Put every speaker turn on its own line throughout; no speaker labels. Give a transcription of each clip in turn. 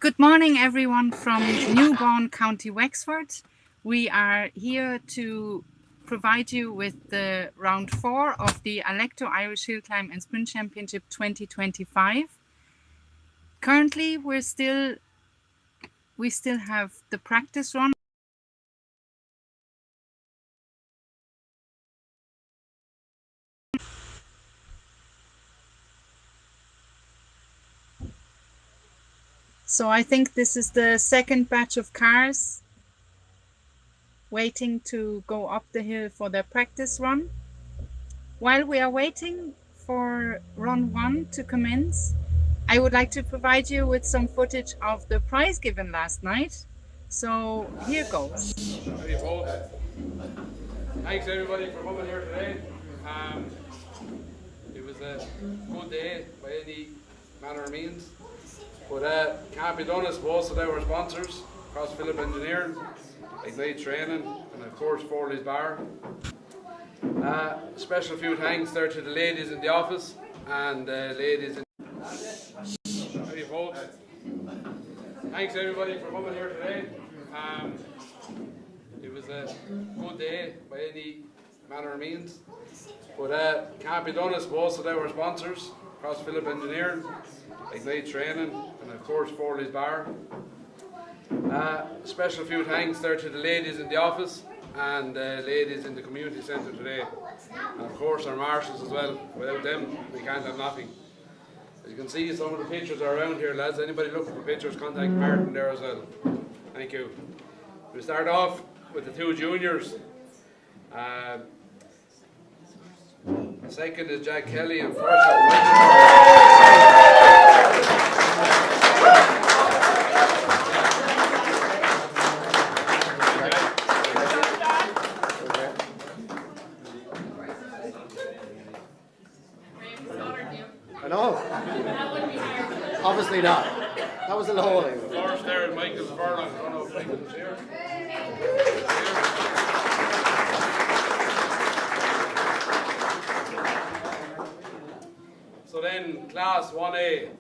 Good morning, everyone from Newbourne, County Wexford. We are here to provide you with the round 4 of the Alecto Irish Hill Climb and Sprint Championship 2025. Currently, we still have the practice run. So I think this is the second batch of cars waiting to go up the hill for their practice run. While we are waiting for run 1 to commence, I would like to provide you with some footage of the prize given last night. So here goes.
Thanks everybody for coming here today. It was a good day by any manner of means. But can't be done, I suppose, without our sponsors, Cross Phillip Engineering, Ignite Training, and of course Forley's Bar. Special few thanks there to the ladies in the office and ladies in Ready, folks? Thanks everybody for coming here today. It was a good day by any manner of means. But can't be done, I suppose, without our sponsors, Cross Phillip Engineering, Ignite Training, and of course Forley's Bar. Special few thanks there to the ladies in the office and ladies in the community centre today, and of course our marshals as well. Without them we can't have nothing. As you can see, some of the pictures are around here, lads. Anybody looking for pictures, contact Martin there as well. Thank you. We'll start off with the two juniors. Second is Jack Kelly and first is
I know. Obviously not. That was in the hole.
first there is Michael Furlong. I don't know if Michael's here. So then, Class 1A.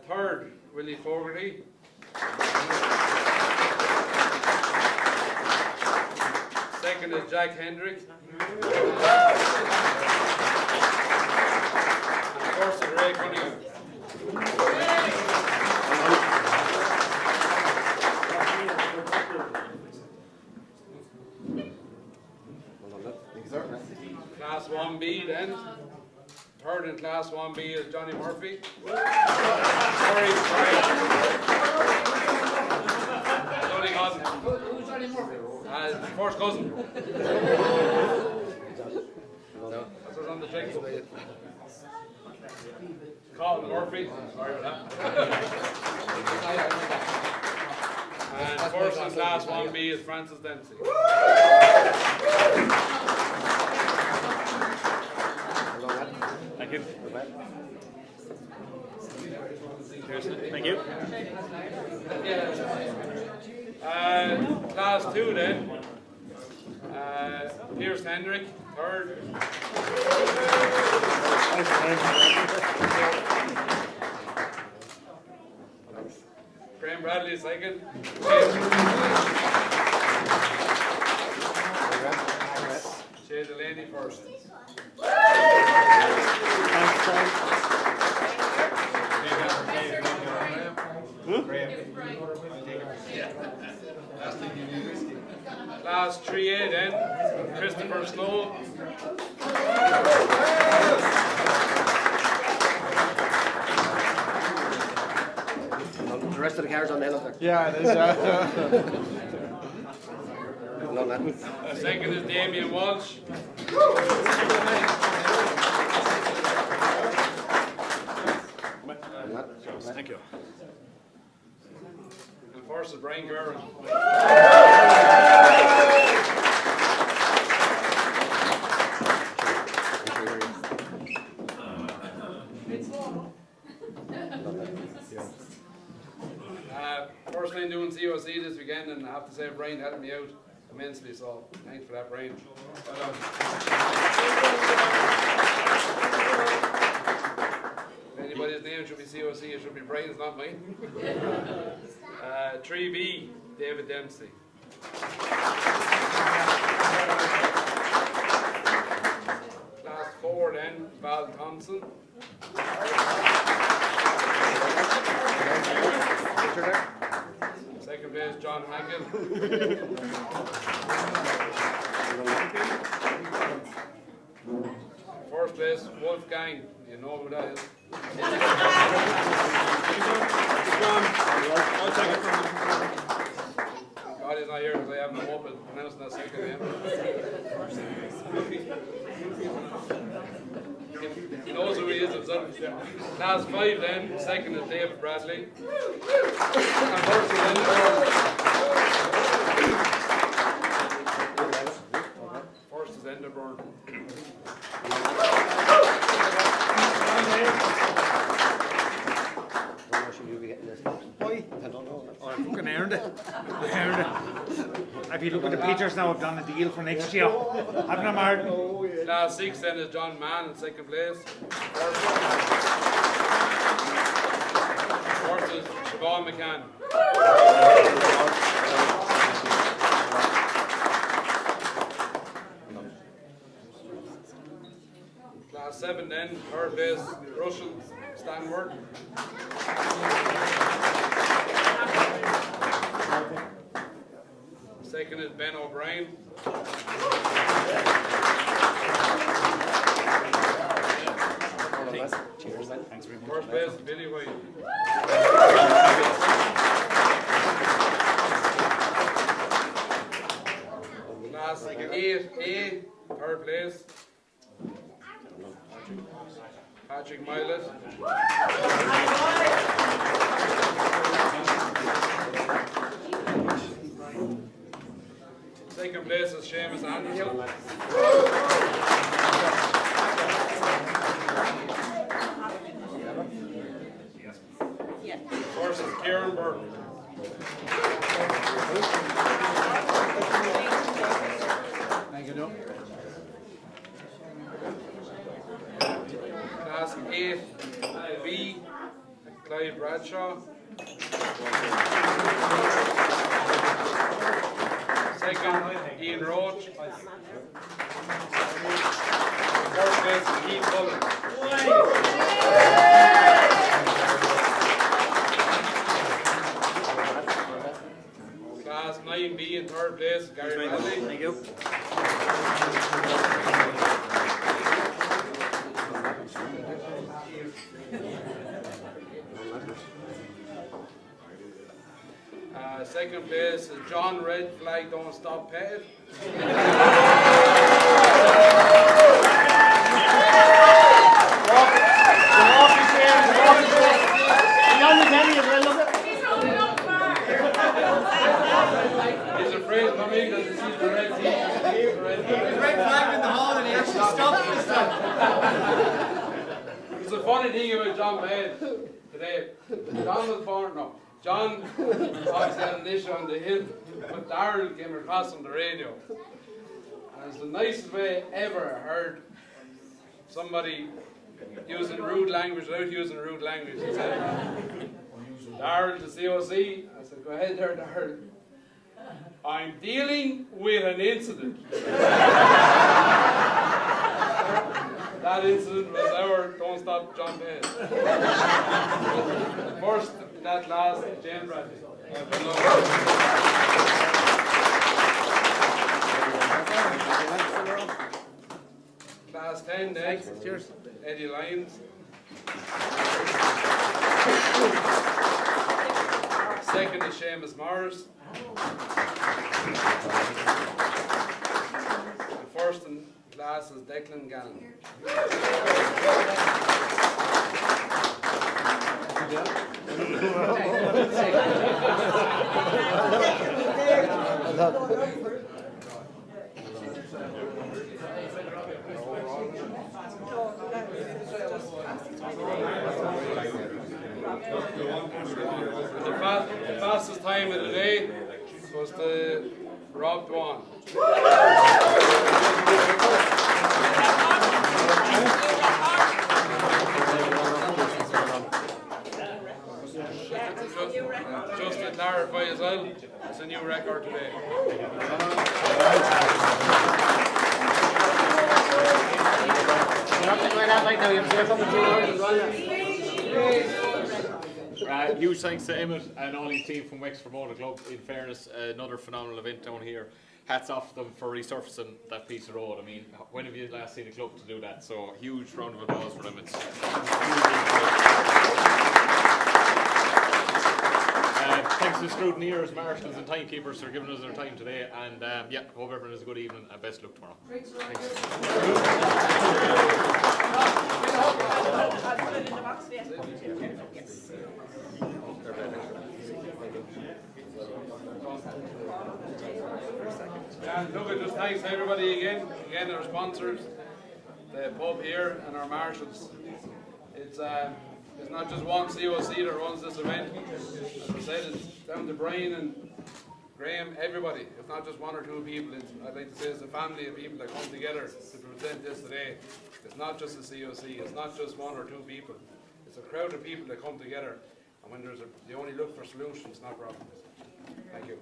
Third, Willie Fogarty. Second is Jack Hendrick. And first is Ray Cunningham. Class 1B then. Third in Class 1B is Johnny Murphy. Sorry. Johnny cousin.
Who's Johnny Murphy?
First cousin. That's what's on the checkbook. Colin Murphy. Sorry about that. And first in Class 1B is Francis Dempsey.
Thank you. Cheers. Thank you.
Class 2 then. Pierce Hendrick, third. Graham Bradley, second. Shay Delaney, first. Class 3A then, Christopher Snow.
The rest of the cars on the hill up there.
Yeah, it is.
None that.
Second is Damien Walsh.
Thank you.
And first is Brian Curran. First time doing COC this weekend, and I have to say Brian helped me out immensely, so thanks for that, Brian. Well done. If anybody his name should be COC, it should be Brian's, not mine. 3B, David Dempsey. Class 4 then, Val Thompson. Second place, John Hackett. First place, Wolfgang. You know who that is. God, he's not here because I have no hope of pronouncing that second name. He knows who he is himself. Class 5 then, second is David Bradley. And first is Enderburn. First is Enderburn.
I fucking earned it. If you look at the pictures now, I've done a deal for next year. Haven't I, Martin?
Class 6 then is John Mann in second place. First is Siobhan McCann. Class 7 then, third place, Russell Stanward. Second is Ben O'Brien.
Cheers, man. Thanks very much.
First place is Billy White. Class 8A, third place, Patrick Milet. Second place is Seamus Anderson. First is Kieran Burke.
Thank you.
Class 8B, Clive Bradshaw. Second, Ian Roach. Fourth place is Keith Cullen. Class 9B in third place, Gary Bradley.
Thank you.
Second place is John Red Flag Don't Stop Petted. He's afraid of me because he sees the red teeth.
Red flag in the hall and he actually stopped this time.
There's a funny thing about John Bale today. John was born, no. John obviously had an issue on the hill, but Darrell came across on the radio. And it's the nicest way I ever heard somebody using rude language without using rude language. He said, Darrell, the COC. I said, go ahead there, Darrell. I'm dealing with an incident. That incident was our Don't Stop John Bale. The first, that last, James Bradley. Class 10 next. Cheers. Eddie Lyons. Second is Seamus Morris. The first and last is Declan Gannon. The fastest time of the day was the Rob Dwan. Just to clarify as well, it's a new record today.
Huge thanks to Emmett and all his team from Wexford Motor Club. In fairness, another phenomenal event down here. Hats off to them for resurfacing that piece of road. I mean, when have you last seen a club to do that? So huge round of applause for them. It's thanks to the scrutineers, marshals and timekeepers for giving us their time today. And yeah, hope everyone has a good evening and best luck tomorrow.
And look, just thanks to everybody again our sponsors, the pub here and our marshals. It's not just one COC that runs this event. As I said, it's down to Brian and Graham, everybody. It's not just one or two people. I'd like to say it's a family of people that come together to present this today. It's not just a COC, it's not just one or two people. It's a crowd of people that come together, and when they only look for solutions, not problems. Thank you.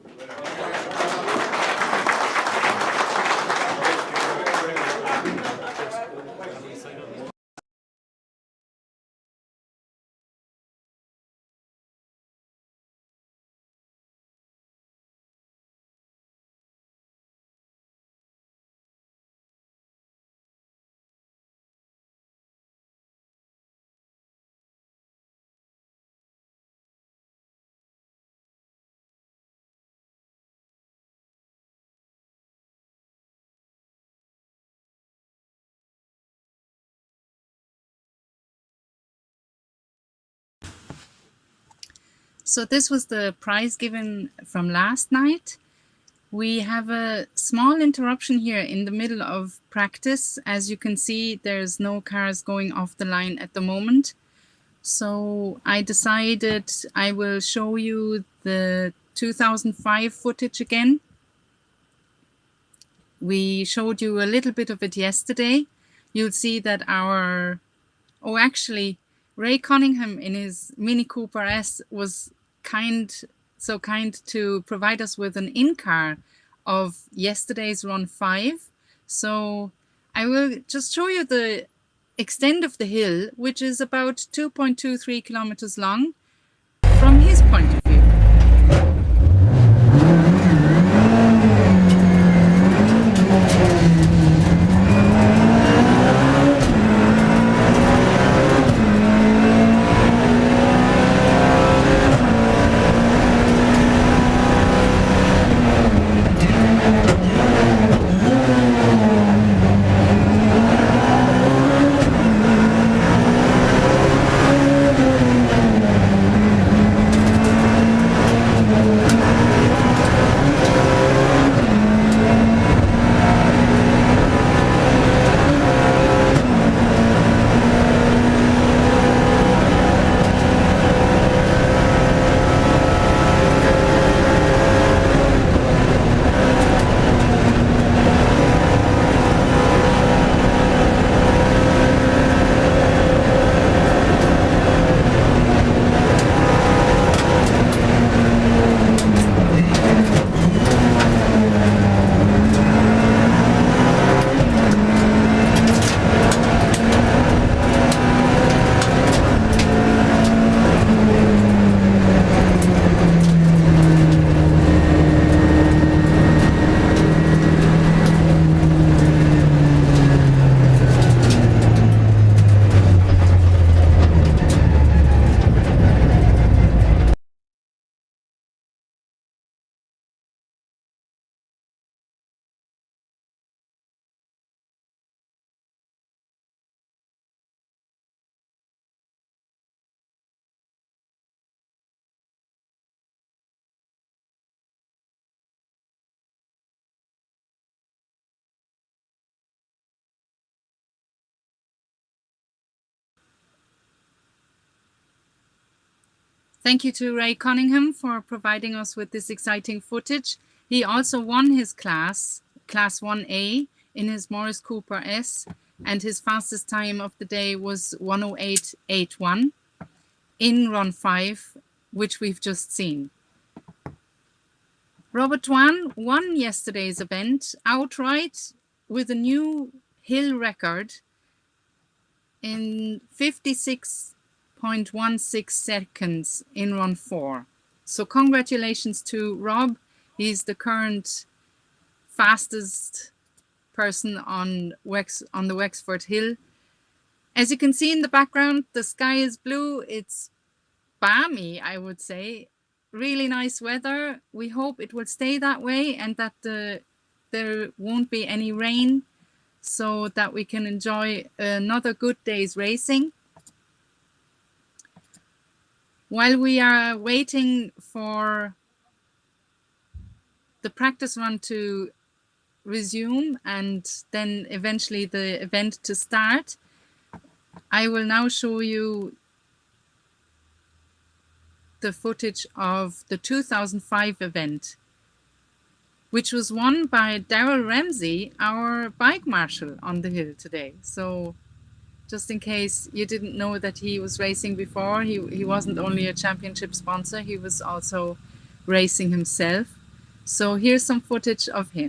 So this was the prize given from last night. We have a small interruption here in the middle of practice. As you can see, there's no cars going off the line at the moment. So I decided I will show you the 2005 footage again. We showed you a little bit of it yesterday. You'll see that actually, Ray Cunningham in his Mini Cooper S was so kind to provide us with an in-car of yesterday's run 5. So I will just show you the extent of the hill, which is about 2.23 kilometers long from his point of view. Thank you to Ray Cunningham for providing us with this exciting footage. He also won his class 1A, in his Morris Cooper S, and his fastest time of the day was 1:08.81 in run 5 which we've just seen. Robert Dwan won yesterday's event outright with a new hill record in 56.16 seconds in run 4. So congratulations to Rob. He's the current fastest person on the Wexford Hill. As you can see in the background, the sky is blue. It's balmy, I would say. Really nice weather. We hope it will stay that way and that there won't be any rain, so that we can enjoy another good day's racing. While we are waiting for the practice run to resume and then eventually the event to start, I will now show you the footage of the 2005 event, which was won by Darrell Ramsey, our bike marshal on the hill today. So just in case you didn't know that he was racing before, he wasn't only a championship sponsor, he was also racing himself. So here's some footage of him.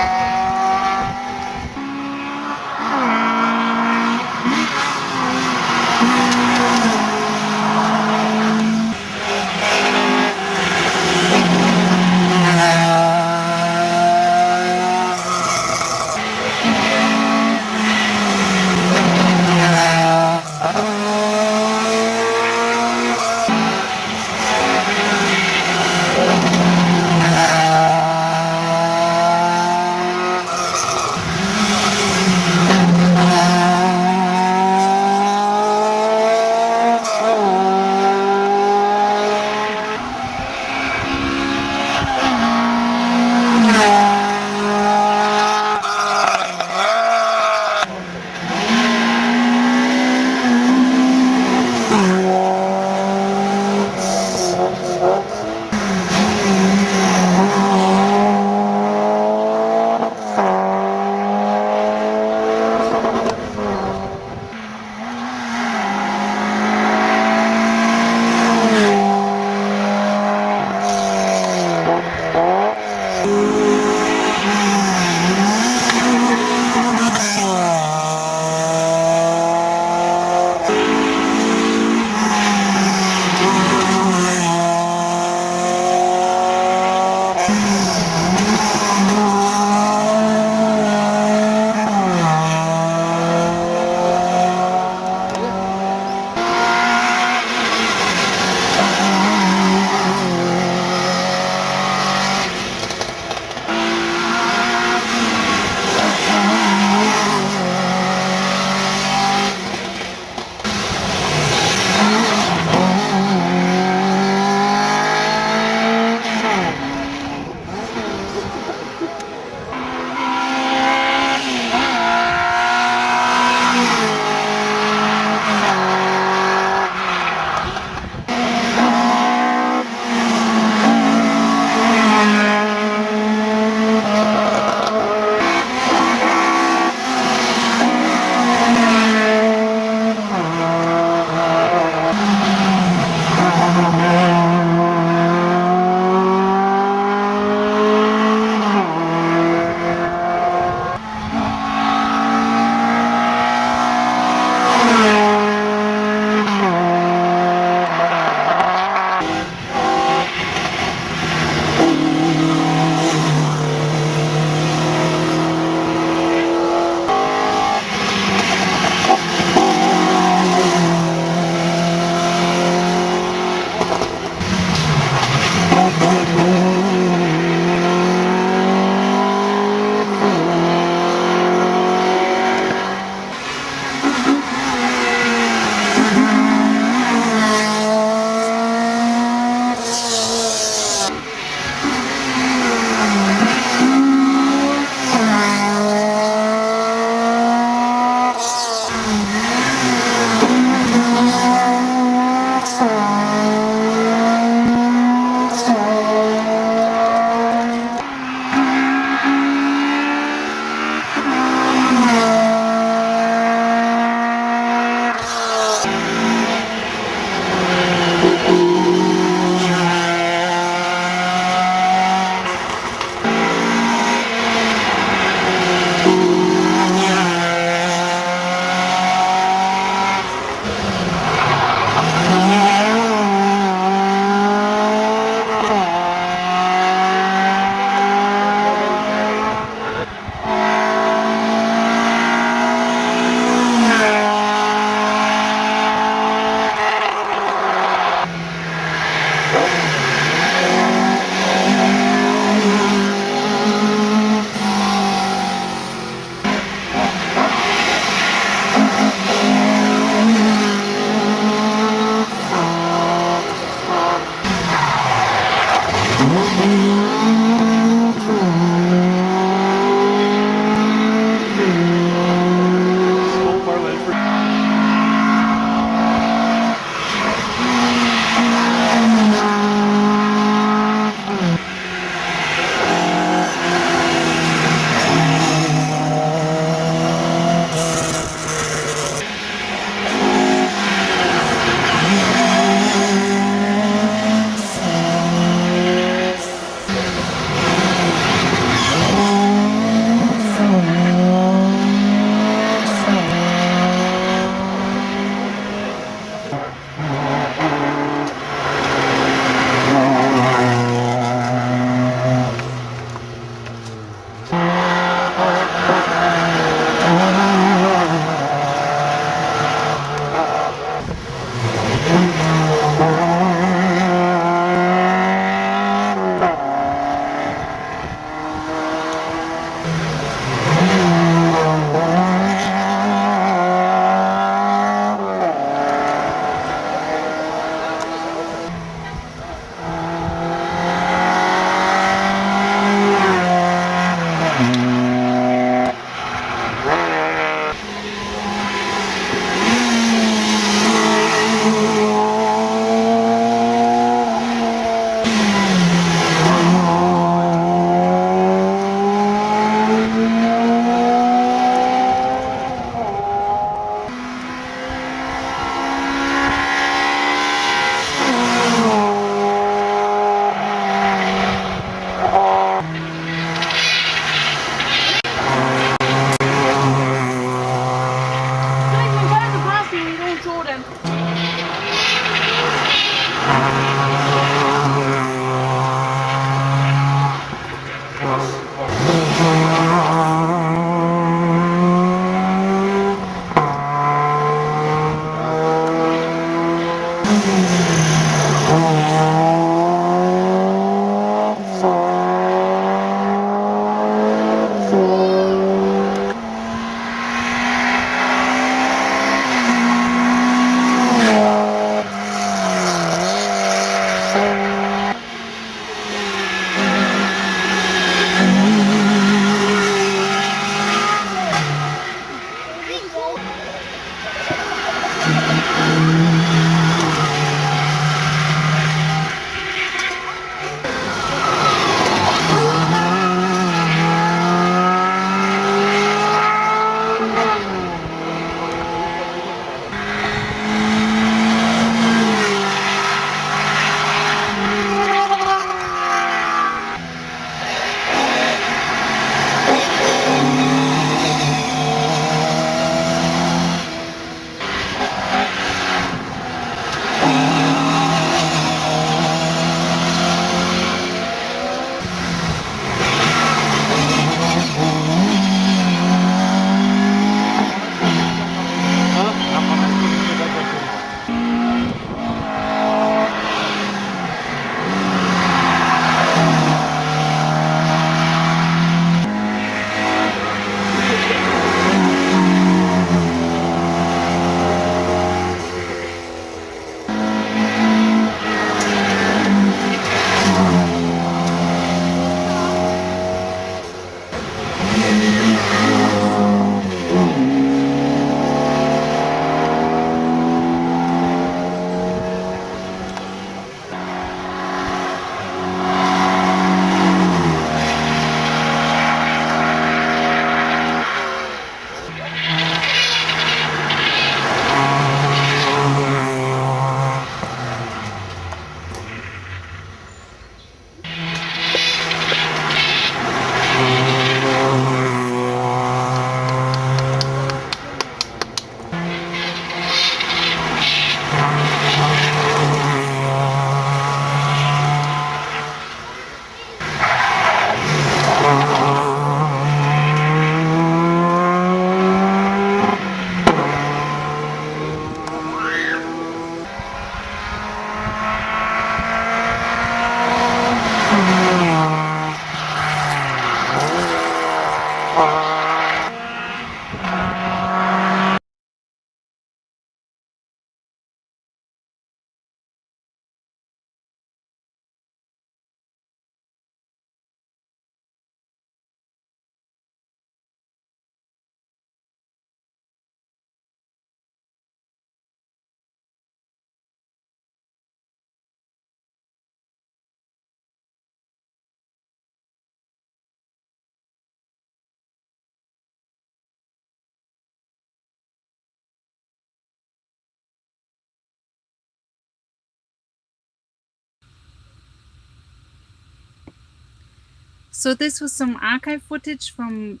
So this was some archive footage from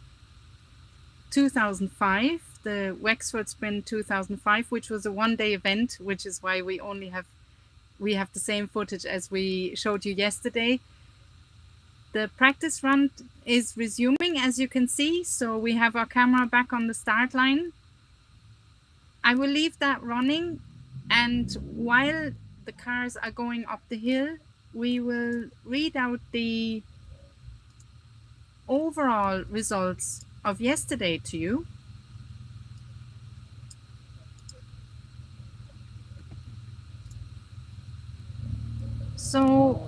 2005, the Wexford Sprint 2005, which was a one-day event, which is why we have the same footage as we showed you yesterday. The practice run is resuming, as you can see, so we have our camera back on the start line. I will leave that running, and while the cars are going up the hill, we will read out the overall results of yesterday to you. So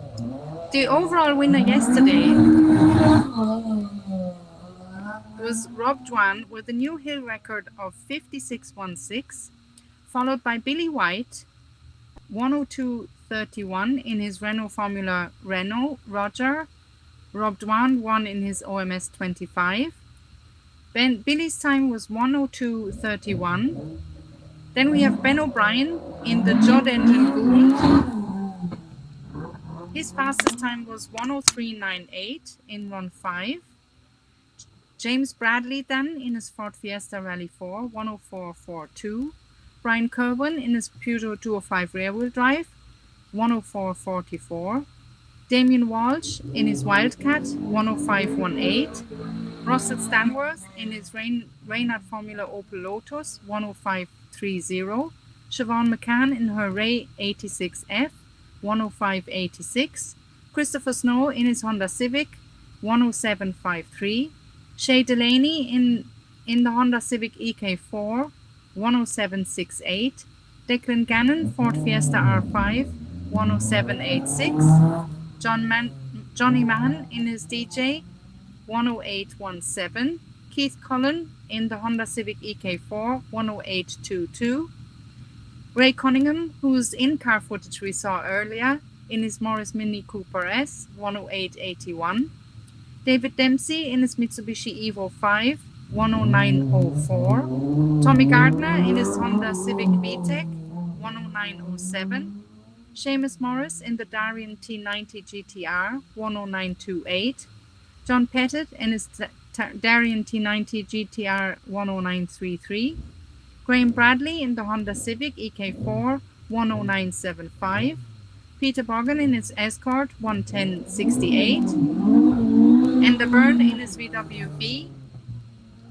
the overall winner yesterday was Rob Dwan with a new hill record of 56.16, followed by Billy White 102.31 in his Renault Formula Renault Roger. Rob Dwan won in his OMS 25. Billy's time was 102.31. Then we have Ben O'Brien in the Judd Engine Gould. His fastest time was 103.98 in run 5. James Bradley then in his Ford Fiesta Rally 4, 104.42. Brian Kerwin in his Peugeot 205 rear-wheel drive, 104.44. Damien Walsh in his Wildcat, 105.18. Russell Stanworth in his Reynard Formula Opel Lotus, 105.30. Siobhan McCann in her Ray 86F, 105.86. Christopher Snow in his Honda Civic, 107.53. Shay Delaney in the Honda Civic EK4, 107.68. Declan Gannon, Ford Fiesta R5, 107.86. Johnny Mann in his DJ 108.17. Keith Cullen in the Honda Civic EK4 108.22. Ray Cunningham, whose in-car footage we saw earlier, in his Morris Mini Cooper S 108.81. David Dempsey in his Mitsubishi Evo 5 109.04. Tommy Gardner in his Honda Civic VTEC 109.07. Seamus Morris in the Darien T90 GTR 109.28. John Pettit in his Darien T90 GTR 109.33. Graham Bradley in the Honda Civic EK4 109.75. Peter Bogan in his Escort 110.68. Ender Byrne in his VWB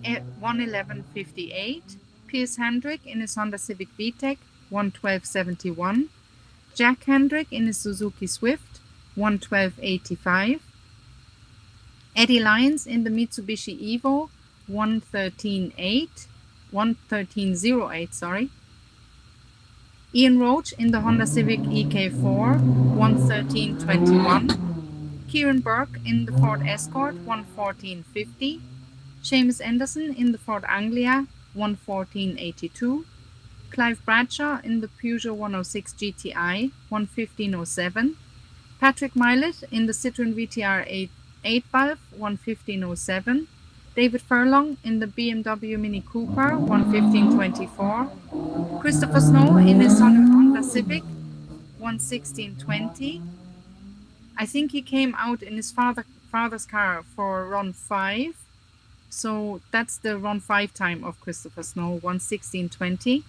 111.58. Piers Hendrick in his Honda Civic VTEC 112.71. Jack Hendrick in his Suzuki Swift 112.85. Eddie Lyons in the Mitsubishi Evo 113.08, sorry. Ian Roach in the Honda Civic EK4 113.21. Kieran Burke in the Ford Escort 114.50. Seamus Anderson in the Ford Anglia 114.82. Clive Bradshaw in the Peugeot 106 GTI 115.07. Patrick Milet in the Citroen VTR 8 valve 115.07. David Furlong in the BMW Mini Cooper 115.24. Christopher Snow in his Honda Civic 116.20. I think he came out in his father's car for run 5. So that's the run 5 time of Christopher Snow, 116.20.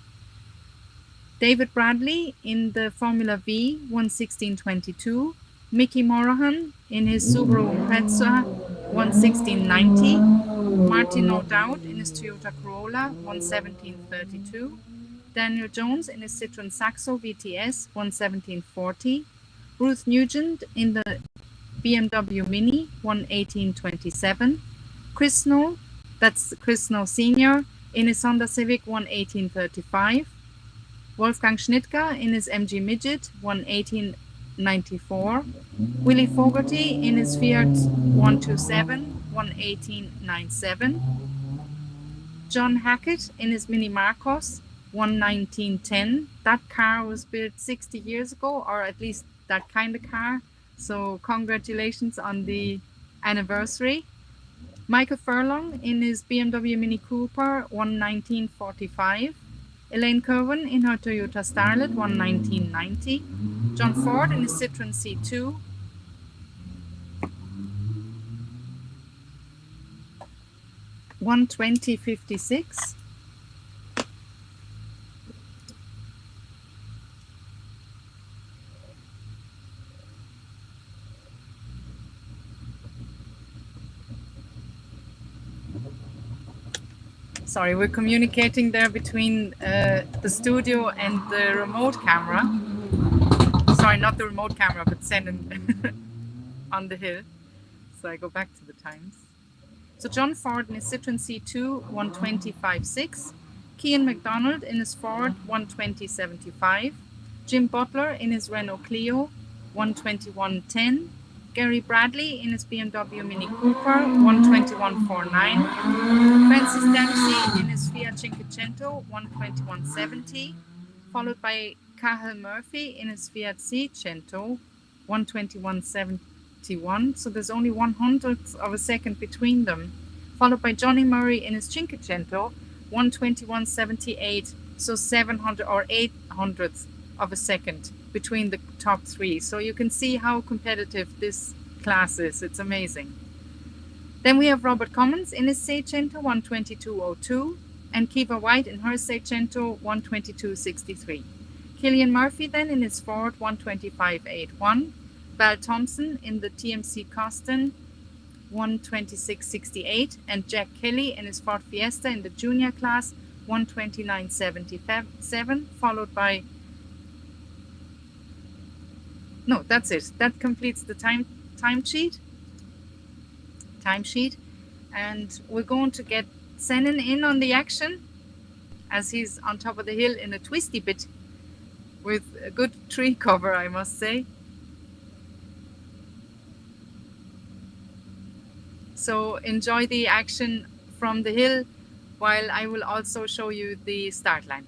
David Bradley in the Formula V 116.22. Mickey Morahan in his Subaru Impreza 116.90. Martin O'Dowd in his Toyota Corolla 117.32. Daniel Jones in his Citroen Saxo VTS 117.40. Ruth Nugent in the BMW Mini 118.27. Chris Snow, that's Chris Snow Sr. in his Honda Civic 118.35. Wolfgang Schnittger in his MG Midget 118.94. Willie Fogarty in his Fiat 127 118.97. John Hackett in his Mini Marcos 119.10. That car was built 60 years ago, or at least that kind of car. So congratulations on the anniversary. Michael Furlong in his BMW Mini Cooper 119.45. Elaine Kerwin in her Toyota Starlet 119.90. John Ford in his Citroen C2 120.56. Sorry, we're communicating there between the studio and the remote camera. Sorry, not the remote camera, but sending on the hill. So I go back to the times. So John Ford in his Citroen C2 120.56. Cian McDonald in his Ford 120.75. Jim Butler in his Renault Clio 121.10. Gary Bradley in his BMW Mini Cooper 121.49. Francis Dempsey in his Fiat Cinquecento 121.70, followed by Cahill Murphy in his Fiat Seicento 121.71. So there's only 1/100th of a second between them. Followed by Johnny Murray in his Cinquecento 121.78. So 700 or 800th of a second between the top three. So you can see how competitive this class is. It's amazing. Then we have Robert Cummins in his Seicento 122.02 and Kiva White in her Seicento 122.63. Killian Murphy then in his Ford 125.81. Val Thompson in the TMC Coston 126.68 and Jack Kelly in his Ford Fiesta in the junior class 129.77, followed by no, that's it. That completes the timesheet. And we're going to get Senan in on the action as he's on top of the hill in a twisty bit. with a good tree cover, I must say. So enjoy the action from the hill while I will also show you the start line.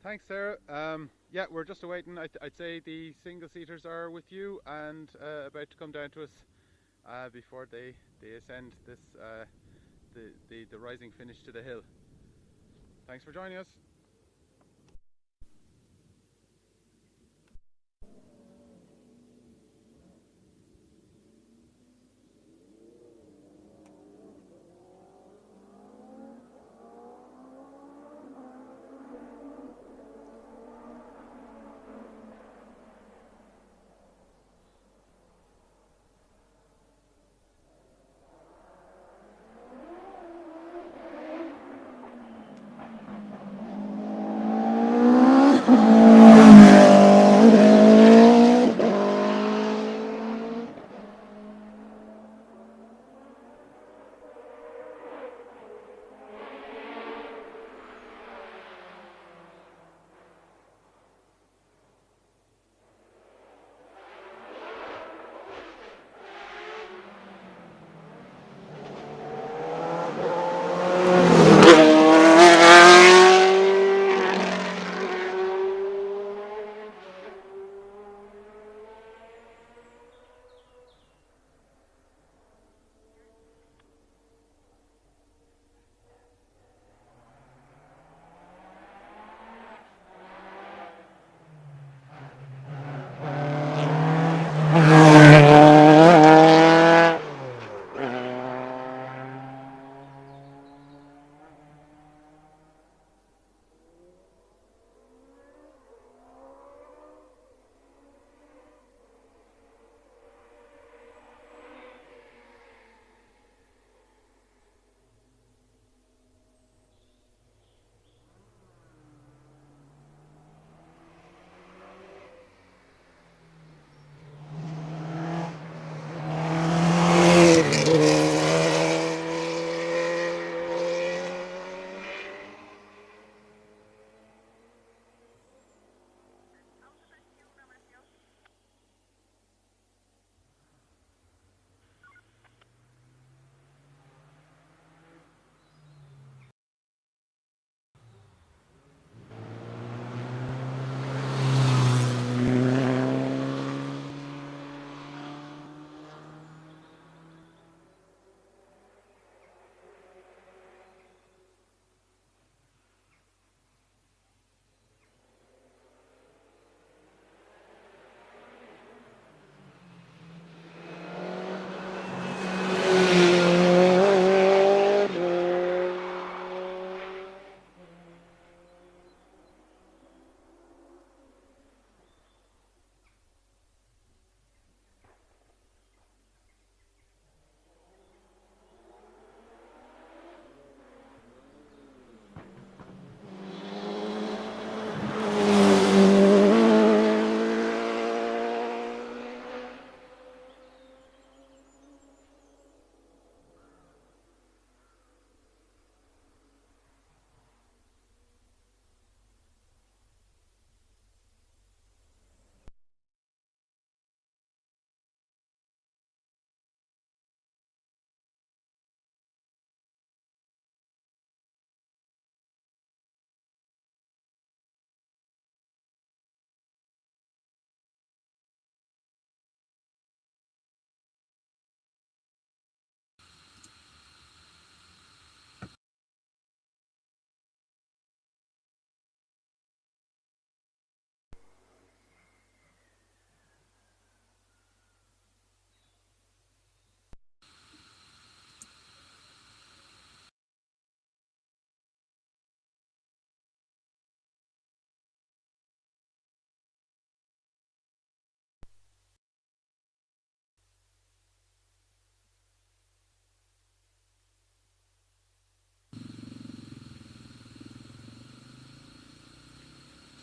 Thanks, Sarah. Yeah, we're just awaiting. I'd say the single seaters are with you and about to come down to us before they ascend this the rising finish to the hill. Thanks for joining us.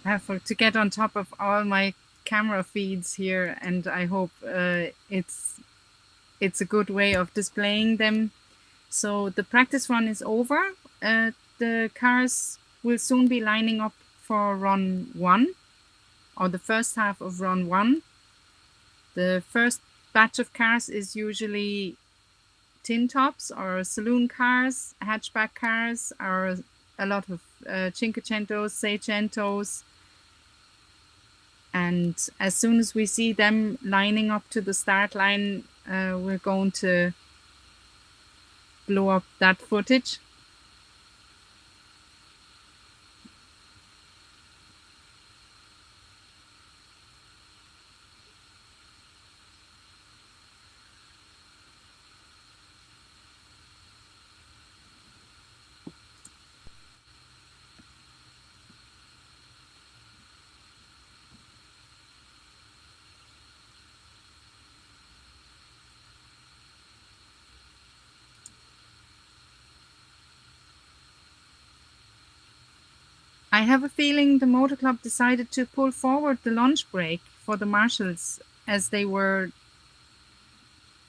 to get on top of all my camera feeds here, and I hope it's a good way of displaying them. So the practice run is over. The cars will soon be lining up for run 1, or the first half of run 1. The first batch of cars is usually tin tops or saloon cars, hatchback cars, or a lot of Cinquecentos, Seicentos. And as soon as we see them lining up to the start line, we're going to blow up that footage. I have a feeling the motor club decided to pull forward the lunch break for the marshals as they were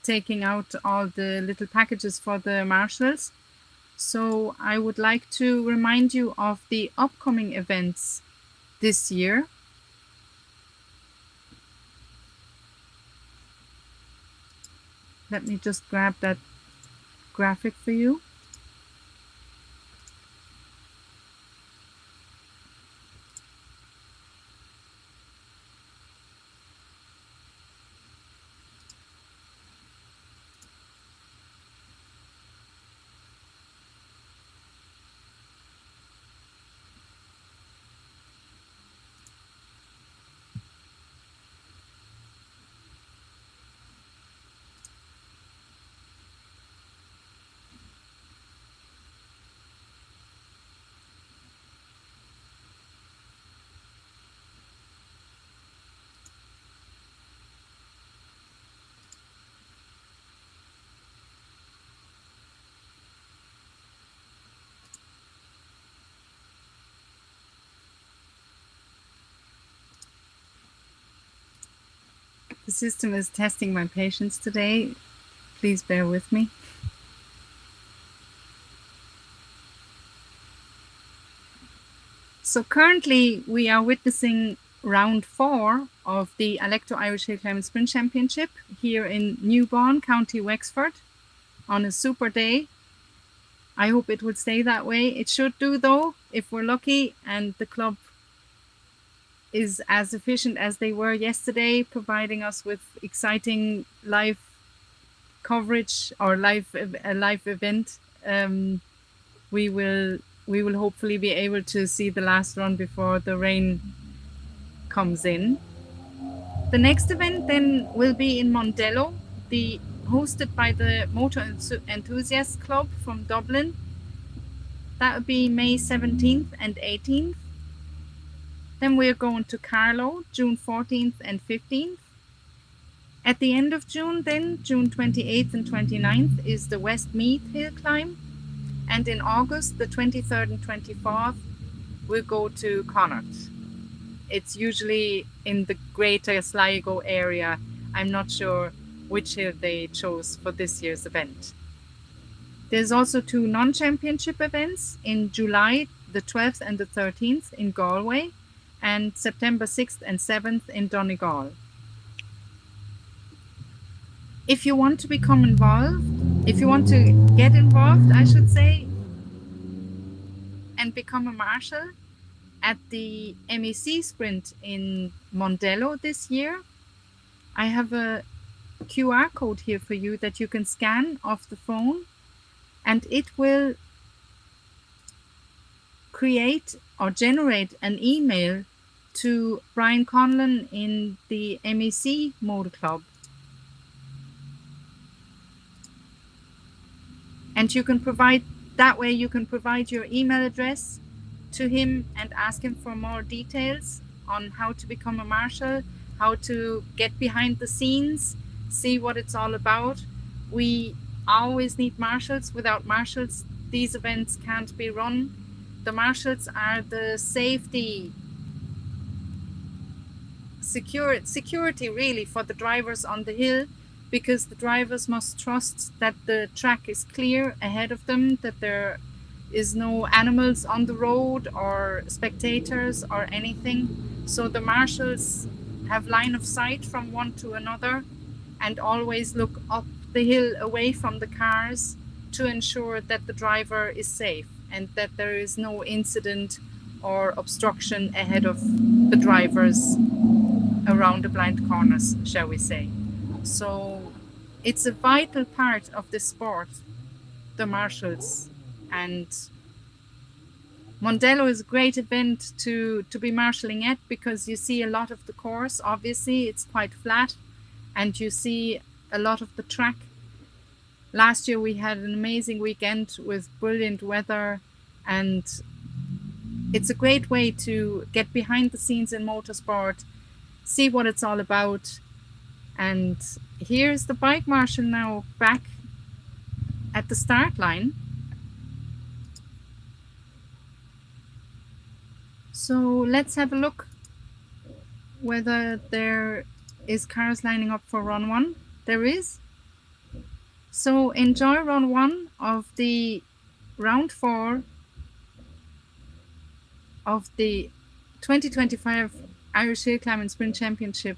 taking out all the little packages for the marshals. So I would like to remind you of the upcoming events this year. Let me just grab that graphic for you. The system is testing my patience today. Please bear with me. So currently we are witnessing round 4 of the Alecto Irish Hillclimb Sprint Championship here in Newbourne, County Wexford, on a super day. I hope it would stay that way. It should do though, if we're lucky and the club is as efficient as they were yesterday, providing us with exciting live coverage or a live event. We will hopefully be able to see the last run before the rain comes in. The next event then will be in Mondello, hosted by the Motor Enthusiasts Club from Dublin. That would be May 17th and 18th. Then we're going to Carlow, June 14th and 15th. At the end of June then, June 28th and 29th, is the Westmeath Hillclimb. And in August, the 23rd and 24th, we'll go to Connacht. It's usually in the greater Sligo area. I'm not sure which hill they chose for this year's event. There's also 2 non-championship events in July, the 12th and the 13th in Galway, and September 6th and 7th in Donegal. If you want to become involved, if you want to get involved, I should say, and become a marshal at the MEC Sprint in Mondello this year, I have a QR code here for you that you can scan off the phone, and it will create or generate an email to Brian Conlon in the MEC Motor Club. And you can provide your email address to him and ask him for more details on how to become a marshal, how to get behind the scenes, see what it's all about. We always need marshals. Without marshals, these events can't be run. The marshals are the safety security really for the drivers on the hill, because the drivers must trust that the track is clear ahead of them, that there is no animals on the road or spectators or anything. So the marshals have line of sight from one to another and always look up the hill away from the cars to ensure that the driver is safe and that there is no incident or obstruction ahead of the drivers around the blind corners, shall we say. So it's a vital part of the sport, the marshals. And Mondello is a great event to be marshalling at, because you see a lot of the course. Obviously, it's quite flat, and you see a lot of the track. Last year we had an amazing weekend with brilliant weather, and it's a great way to get behind the scenes in motorsport, see what it's all about. And here's the bike marshal now back at the start line. So let's have a look whether there is cars lining up for run one. There is. So enjoy run one of the round 4 of the 2025 Irish Hillclimb and Sprint Championship.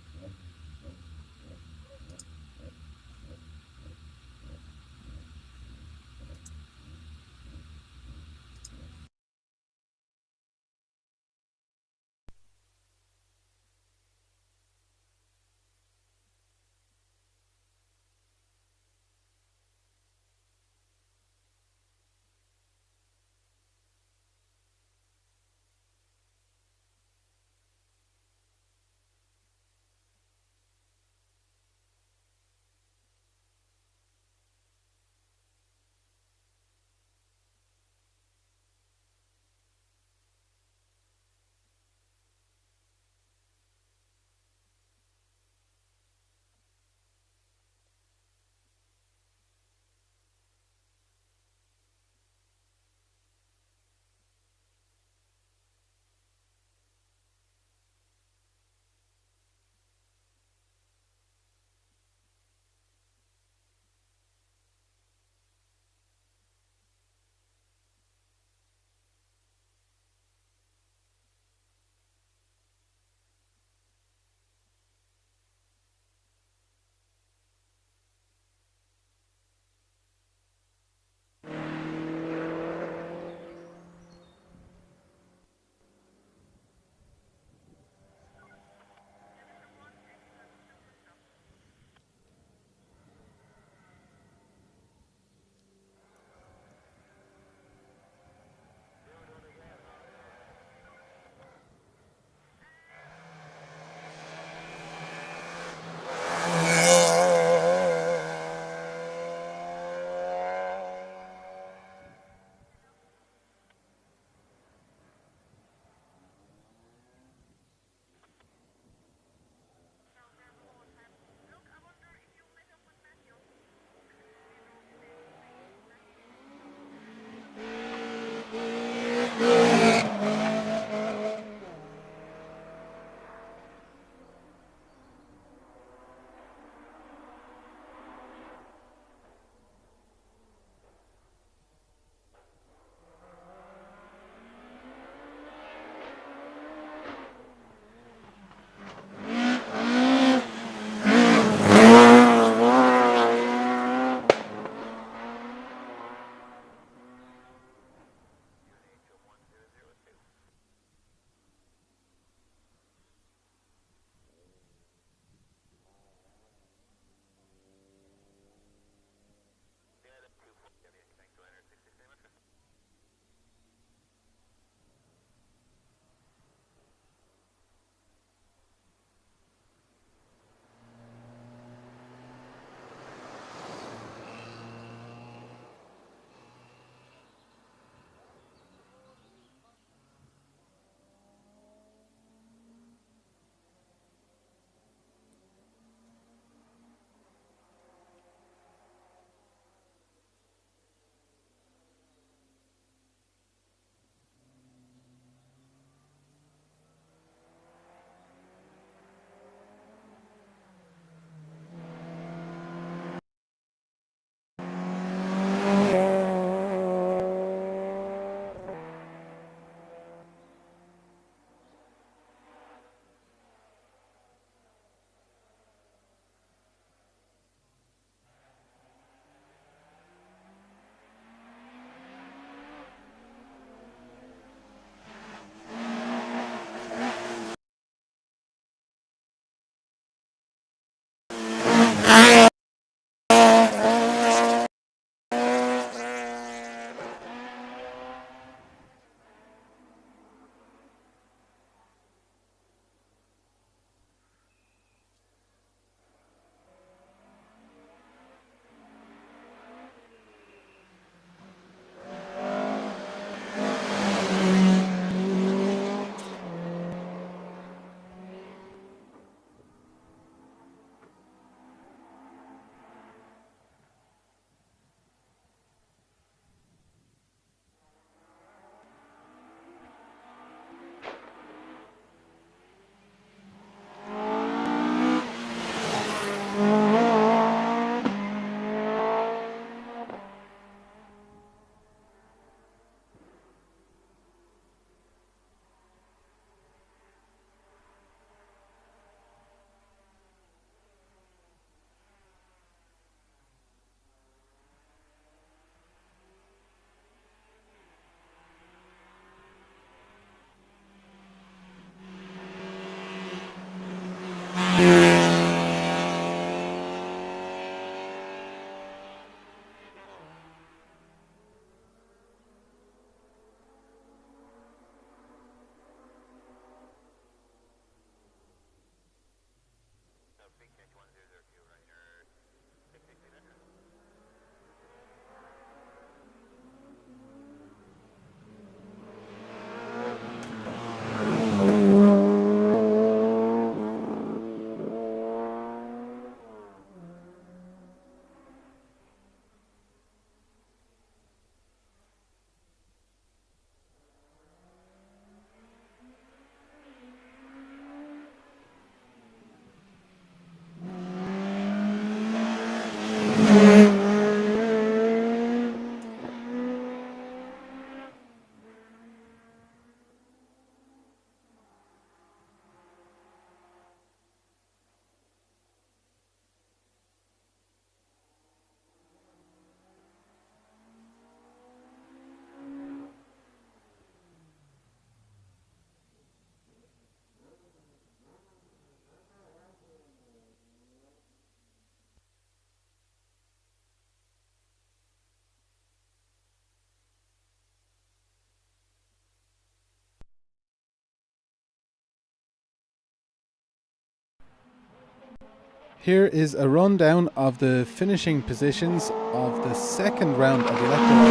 Here is a rundown of the finishing positions of the second round of the Electoral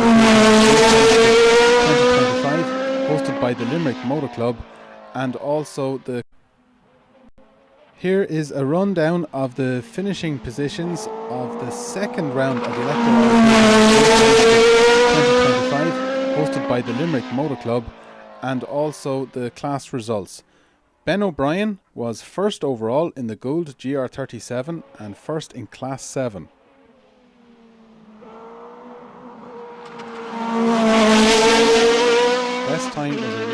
2025, hosted by the Limerick Motor Club, and also the Here is a rundown of the finishing positions of the second round of the Electoral 2025, hosted by the Limerick Motor Club, and also the class results. Ben O'Brien was first overall in the Gould GR37 and first in Class 7. Best time was a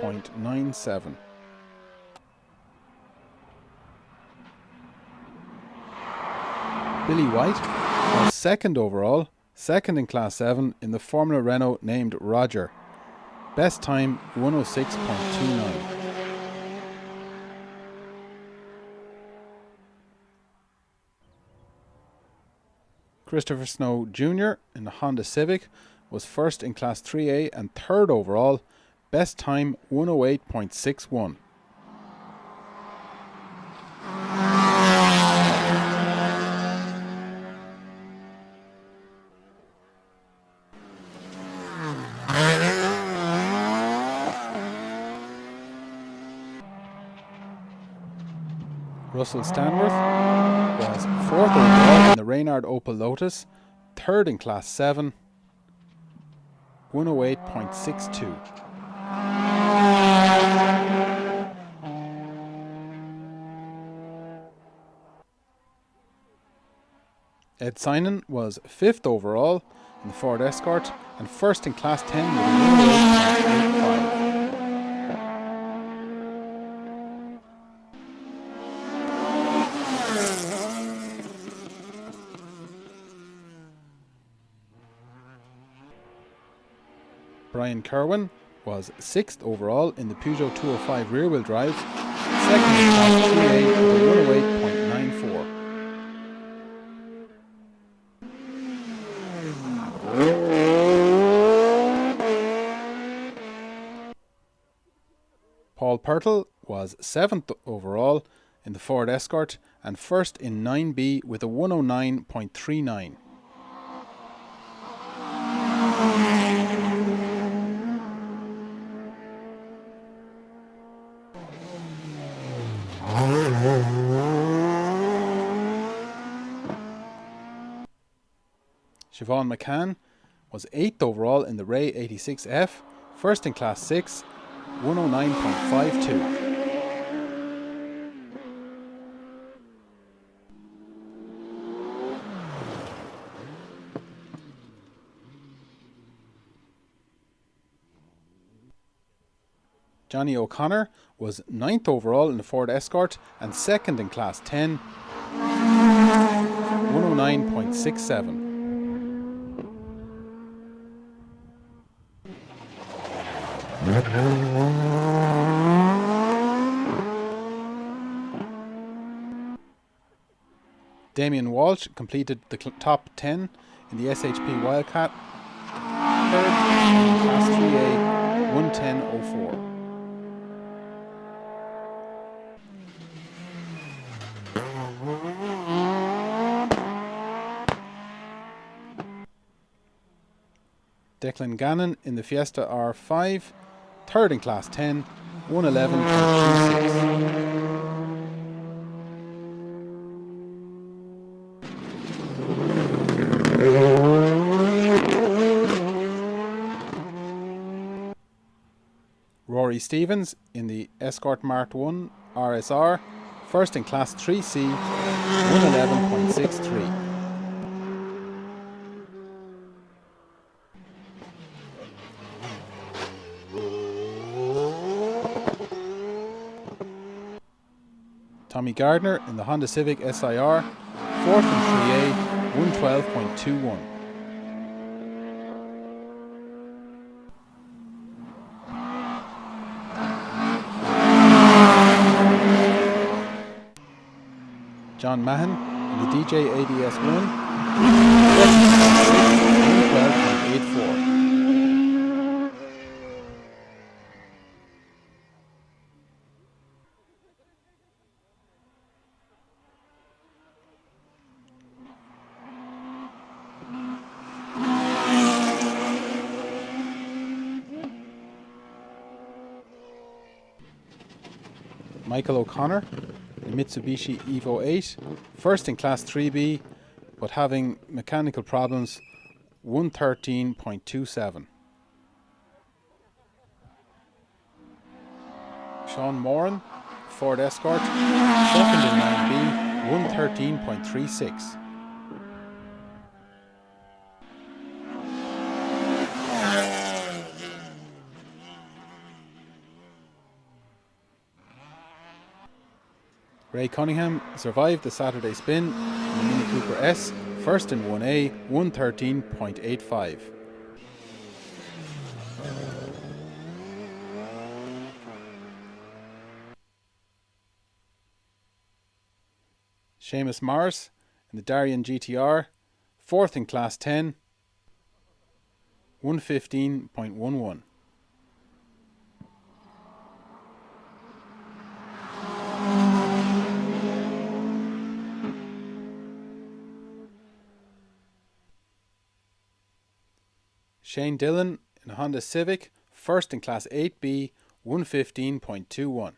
104.97. Billy White was second overall, second in Class 7 in the Formula Renault named Roger. Best time 106.29. Christopher Snow Jr. in the Honda Civic was first in Class 3A and third overall, best time 108.61. Russell Stanworth was fourth overall in the Reynard Opel Lotus, third in Class 7, 108.62. Ed Synan was fifth overall in the Ford Escort and first in Class 10 with a 108.85. Brian Kerwin was 6th overall in the Peugeot 205 rear-wheel drive, second in Class 3A with a 108.94. Paul Purtle was 7th overall in the Ford Escort and first in 9B with a 109.39. Siobhan McCann was 8th overall in the Ray 86F, first in Class 6, 109.52. Johnny O'Connor was 9th overall in the Ford Escort and second in Class 10, 109.67. Damien Walsh completed the top 10 in the SHP Wildcat, third in Class 3A, 110.04. Declan Gannon in the Fiesta R5, third in Class 10, 111.26. Rory Stevens in the Escort Mark 1 RSR, first in Class 3C, 111.63. Tommy Gardner in the Honda Civic SIR, fourth in 3A, 112.21. John Mahan in the DJ ADS 1, 112.84.
Michael O'Connor, in Mitsubishi Evo 8, first in Class 3B, but having mechanical problems, 113.27. Sean Moran, Ford Escort, second in 9B, 113.36. Ray Cunningham survived the Saturday spin in the Mini Cooper S, first in 1A, 113.85. Seamus Morris in the Darien GTR, fourth in Class 10, 115.11. Shane Dillon in a Honda Civic, first in Class 8B, 115.21.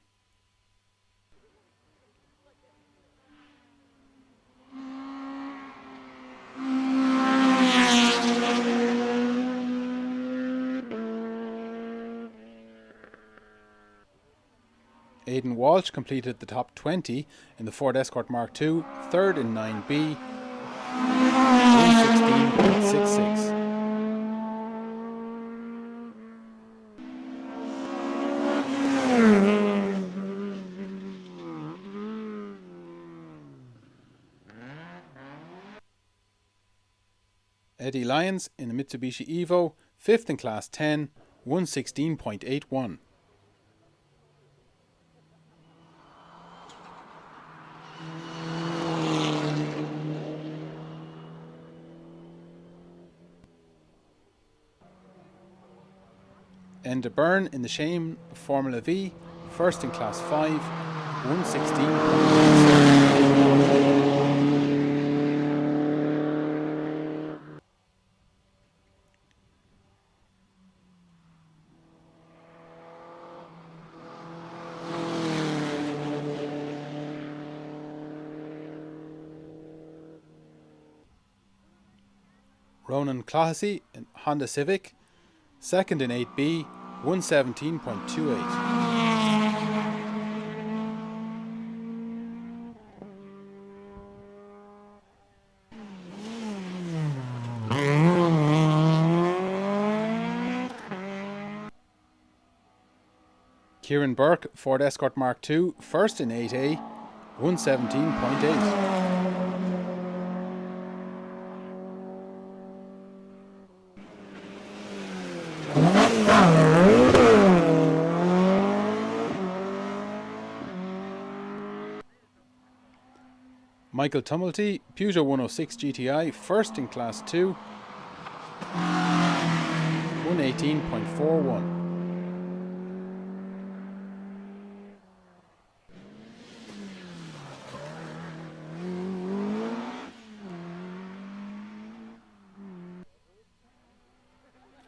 Aidan Walsh completed the top 20 in the Ford Escort Mark II, third in 9B, 116.66. Eddie Lyons in the Mitsubishi Evo, fifth in Class 10, 116.81. Enda Byrne in the Shane Formula V, first in Class 5, 116.87. Ronan Clohessy in Honda Civic, second in 8B, 117.28. Kieran Burke, Ford Escort Mark II, first in 8A, 117.8. Michael Tumulty, Peugeot 106 GTI, first in Class 2, 118.41.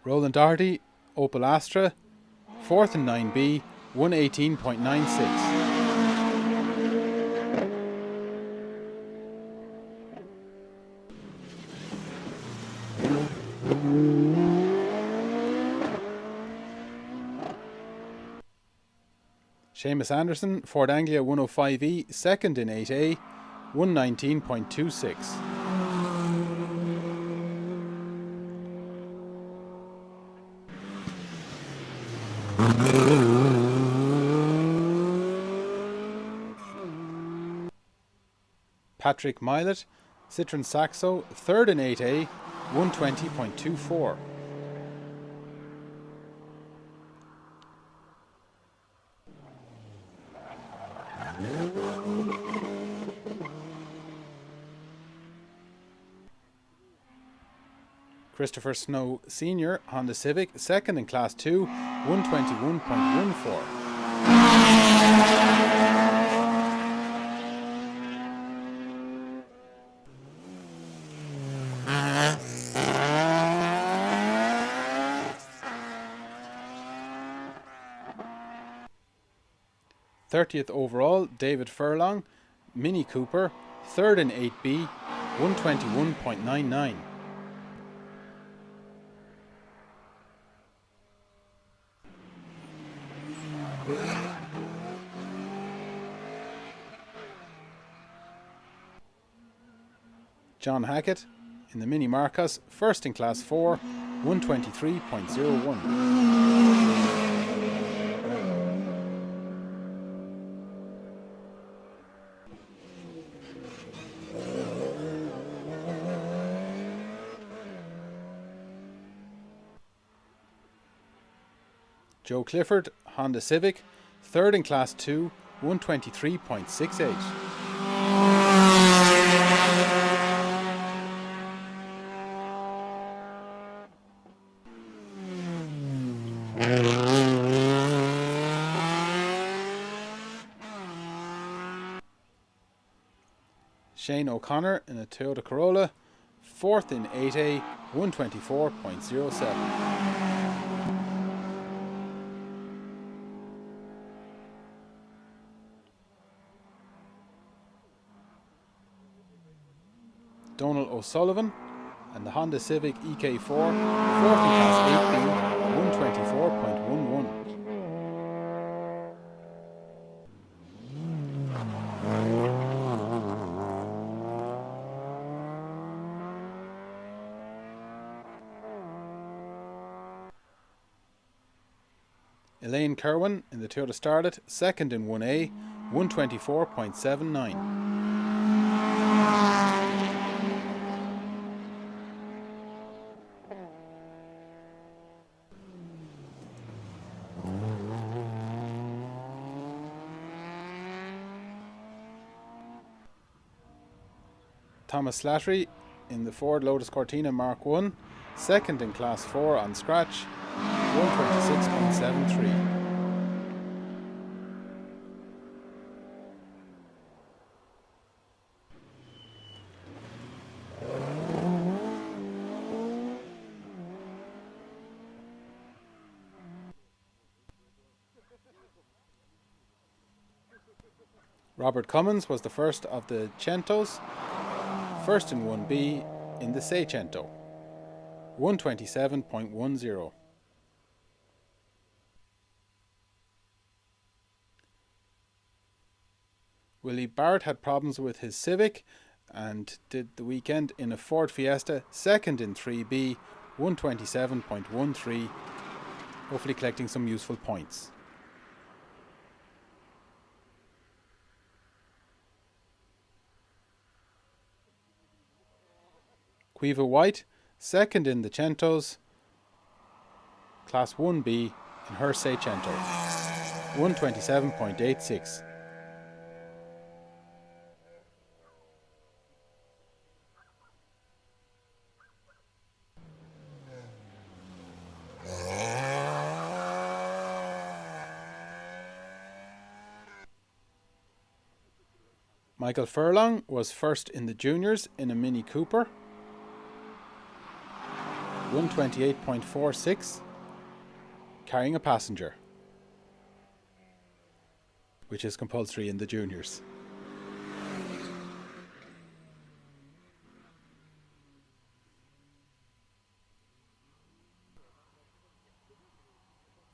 Roland Doherty, Opel Astra, fourth in 9B, 118.96. Seamus Anderson, Ford Anglia 105E, second in 8A, 119.26. Patrick Milet, Citroen Saxo, third in 8A, 120.24. Christopher Snow Sr., Honda Civic, second in Class 2, 121.14. 30th overall, David Furlong, Mini Cooper, 3rd in 8B, 121.99. John Hackett in the Mini Marcos, 1st in Class 4, 123.01. Joe Clifford, Honda Civic, 3rd in Class 2, 123.68. Shane O'Connor in a Toyota Corolla, 4th in 8A, 124.07. Donald O'Sullivan and the Honda Civic EK4, 4th in Class 8B, 124.11. Elaine Kerwin in the Toyota Starlet, 2nd in 1A, 124.79. Thomas Slattery in the Ford Lotus Cortina Mark 1, 2nd in Class 4 on scratch, 126.73. Robert Cummins was the first of the Centos, 1st in 1B in the Seicento, 127.10. Willie Barrett had problems with his Civic and did the weekend in a Ford Fiesta, 2nd in 3B, 127.13, hopefully collecting some useful points. Quiva White, 2nd in the Centos, Class 1B in her Seicento, 127.86. Michael Furlong was first in the juniors in a Mini Cooper, 128.46, carrying a passenger, which is compulsory in the juniors.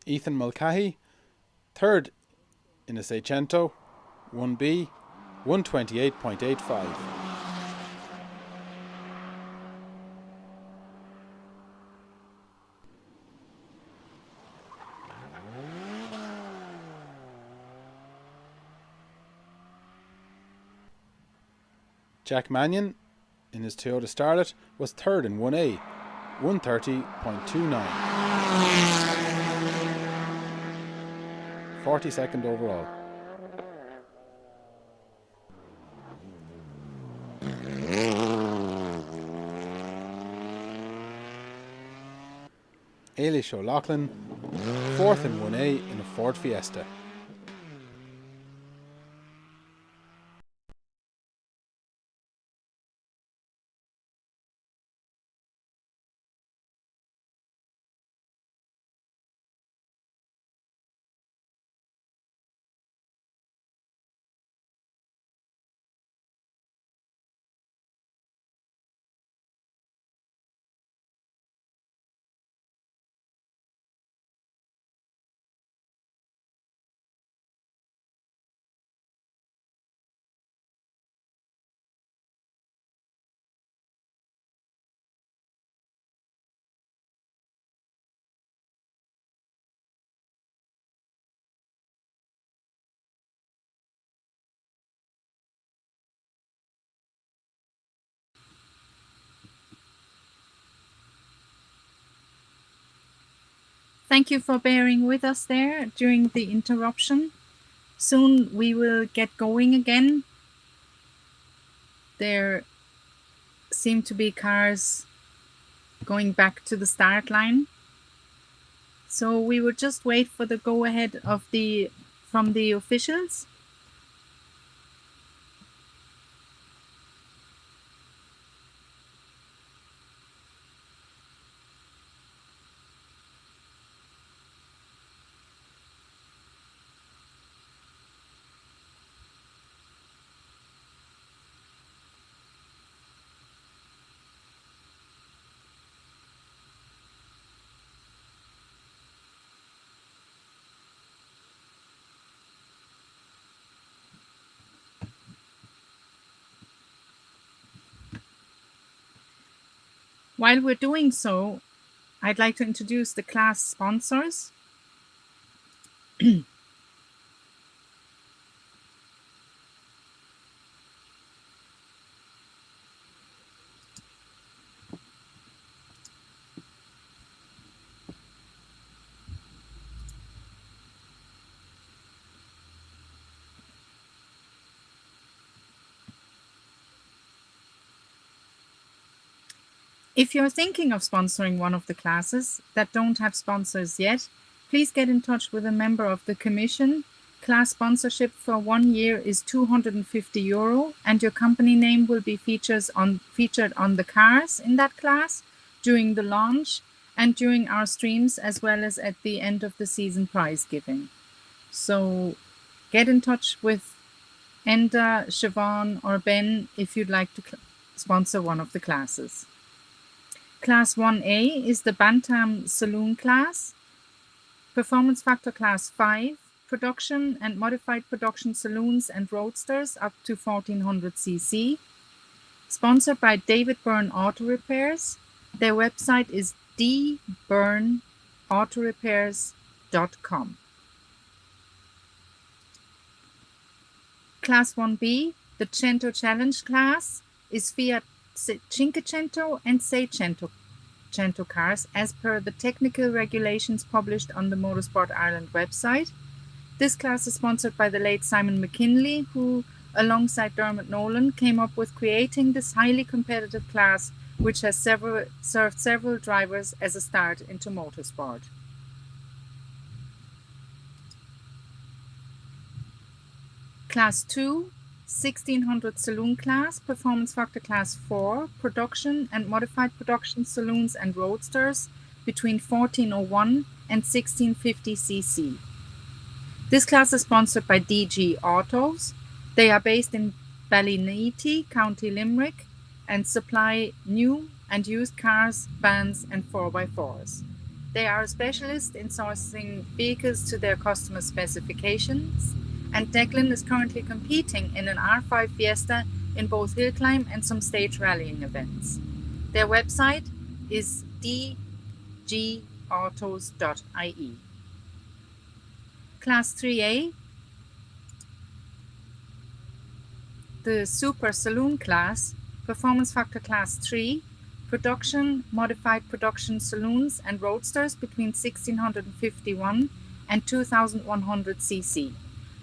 Ethan Mulcahy, 3rd in a Seicento, 1B, 128.85. Jack Mannion in his Toyota Starlet was 3rd in 1A, 130.29. 42nd overall. Ailish O'Loughlin, 4th in 1A in a Ford Fiesta.
Thank you for bearing with us there during the interruption. Soon we will get going again. There seem to be cars going back to the start line. So we would just wait for the go-ahead from the officials. While we're doing so, I'd like to introduce the class sponsors. If you're thinking of sponsoring one of the classes that don't have sponsors yet, please get in touch with a member of the commission. Class sponsorship for 1 year is €250, and your company name will be featured on the cars in that class during the launch and during our streams, as well as at the end of the season prize giving. So get in touch with Enda, Siobhan, or Ben if you'd like to sponsor one of the classes. Class 1A is the Bantam Saloon class, Performance Factor Class 5, Production and Modified Production Saloons and Roadsters up to 1400cc, sponsored by David Byrne Auto Repairs. Their website is dbyrneautorepairs.com. Class 1B, the Cento Challenge class, is Fiat Cinquecento and Seicento cars as per the technical regulations published on the Motorsport Ireland website. This class is sponsored by the late Simon McKinley, who, alongside Dermot Nolan, came up with creating this highly competitive class, which has served several drivers as a start into motorsport. Class 2, 1600 Saloon class, Performance Factor Class 4, Production and Modified Production Saloons and Roadsters between 1401 and 1650cc. This class is sponsored by DG Autos. They are based in Ballyneety, County Limerick, and supply new and used cars, vans and 4x4s. They are a specialist in sourcing vehicles to their customer specifications, and Declan is currently competing in an R5 Fiesta in both Hillclimb and some stage rallying events. Their website is dgautos.ie. Class 3A, the Super Saloon class, Performance Factor Class 3, Production, Modified Production Saloons and Roadsters between 1651 and 2100cc.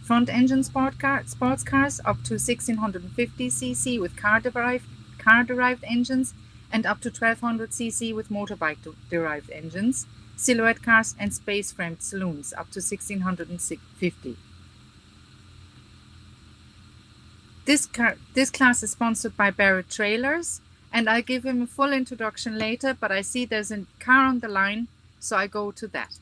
Front engine sports cars up to 1650cc with car-derived engines and up to 1200cc with motorbike-derived engines. Silhouette cars and space-framed saloons up to 1650. This class is sponsored by Barrett Trailers, and I'll give him a full introduction later, but I see there's a car on the line, so I go to that.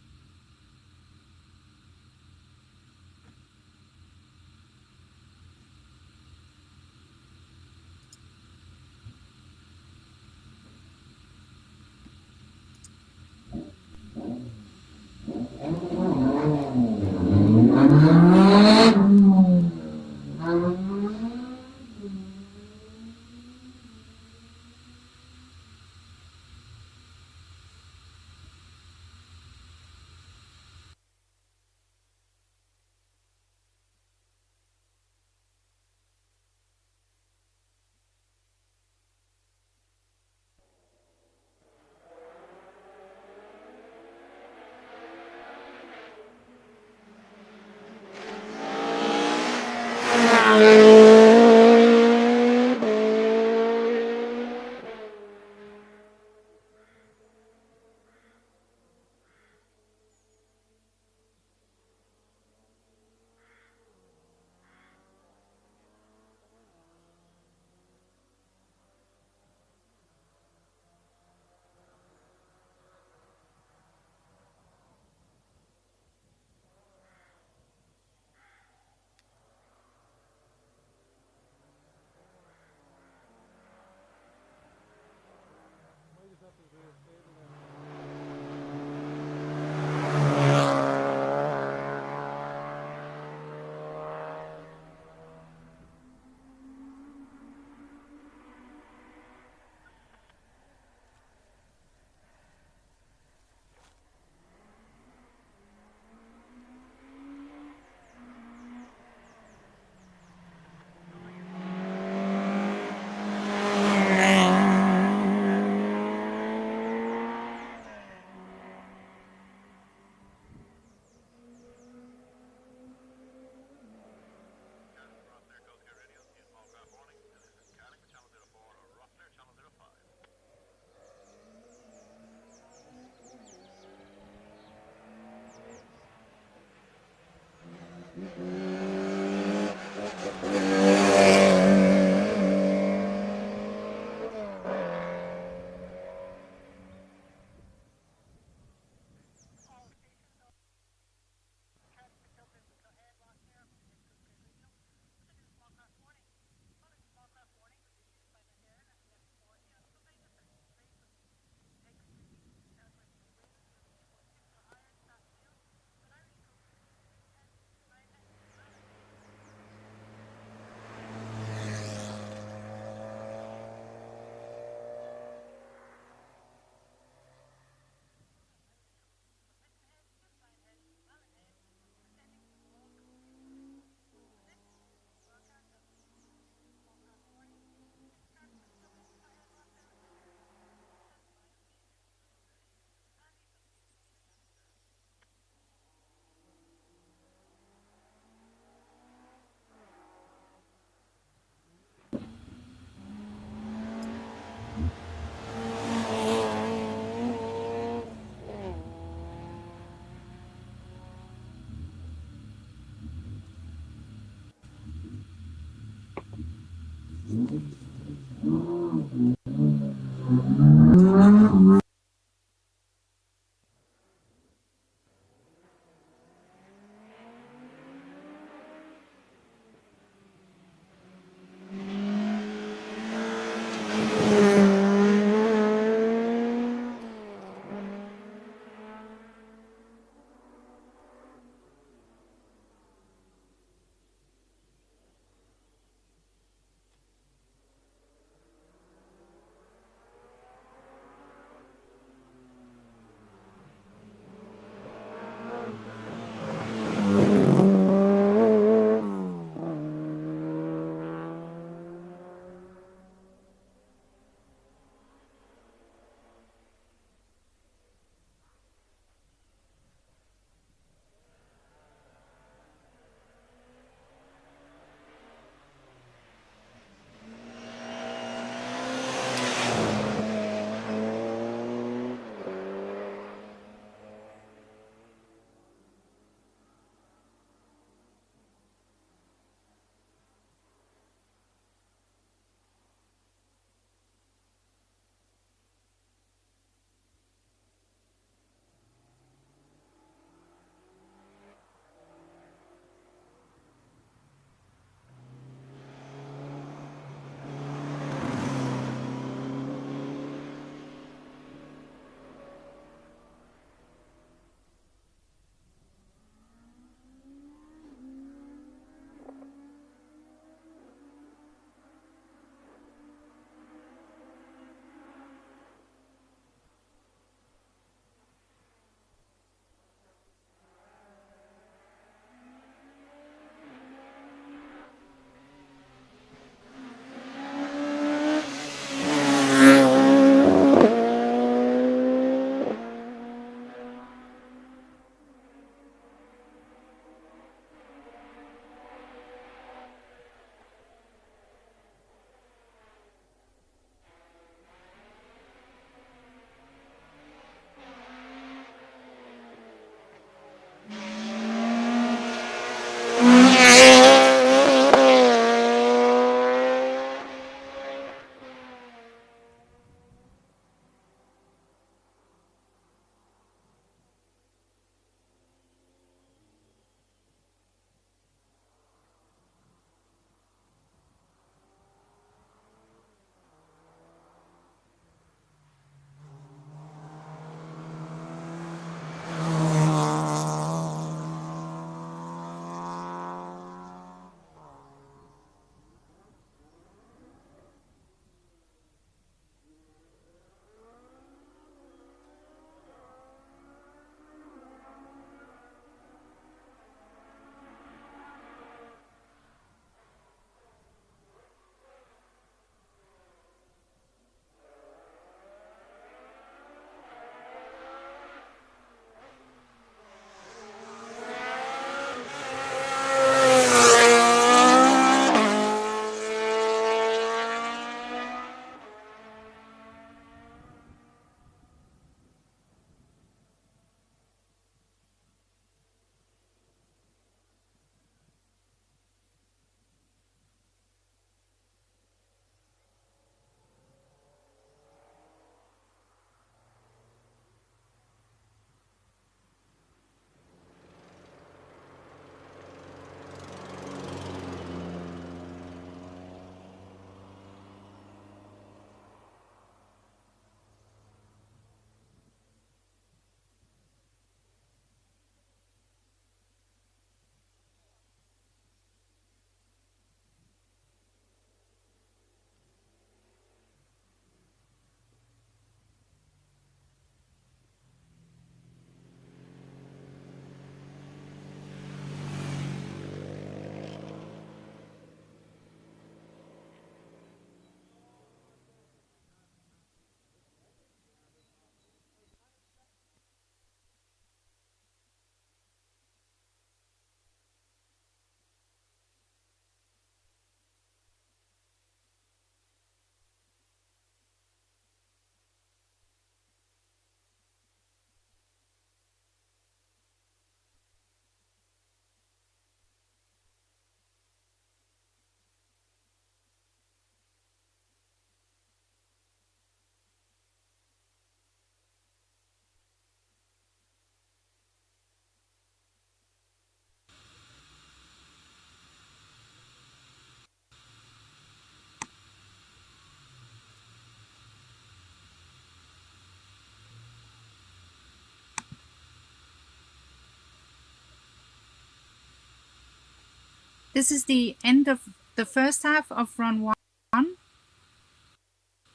This is the end of the first half of run 1.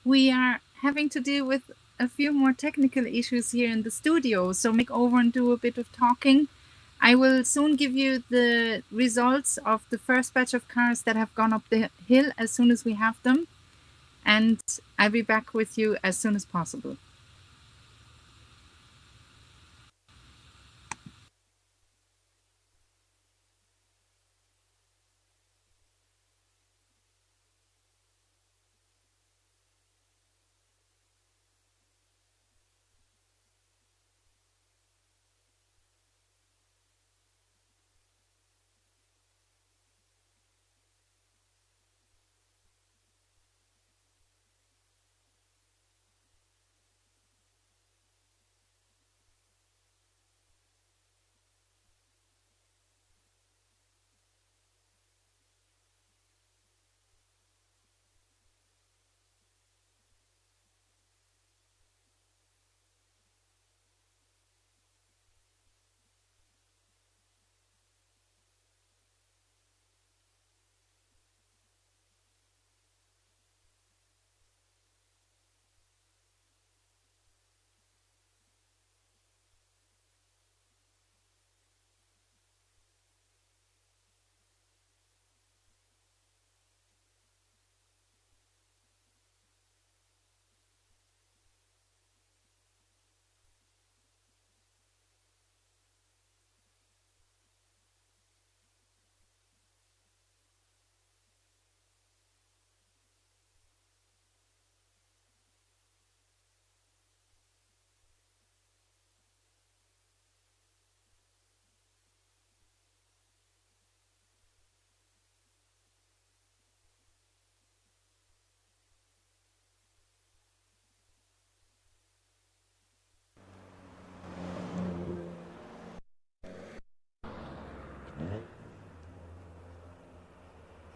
We are having to deal with a few more technical issues here in the studio, so make over and do a bit of talking. I will soon give you the results of the first batch of cars that have gone up the hill as soon as we have them, and I'll be back with you as soon as possible.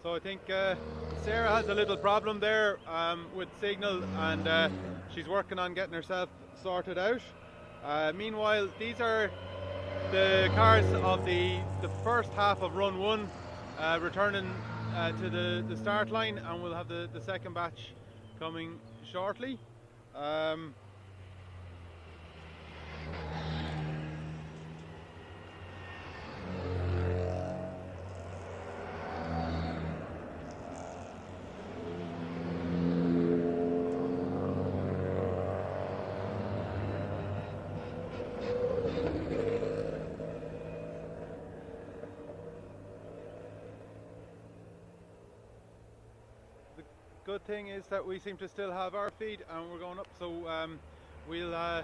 So I think Sarah has a little problem there with signal, and she's working on getting herself sorted out. Meanwhile, these are the cars of the first half of run 1 returning to the start line, and we'll have the second batch coming shortly. Good thing is that we seem to still have our feed and we're going up, so we'll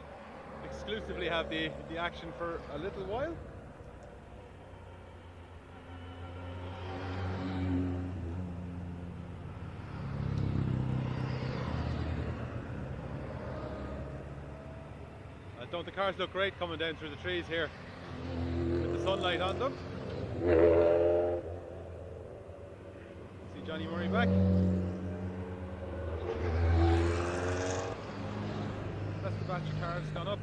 exclusively have the action for a little while. Don't the cars look great coming down through the trees here with the sunlight on them? See Johnny Murray back. That's the batch of cars gone up.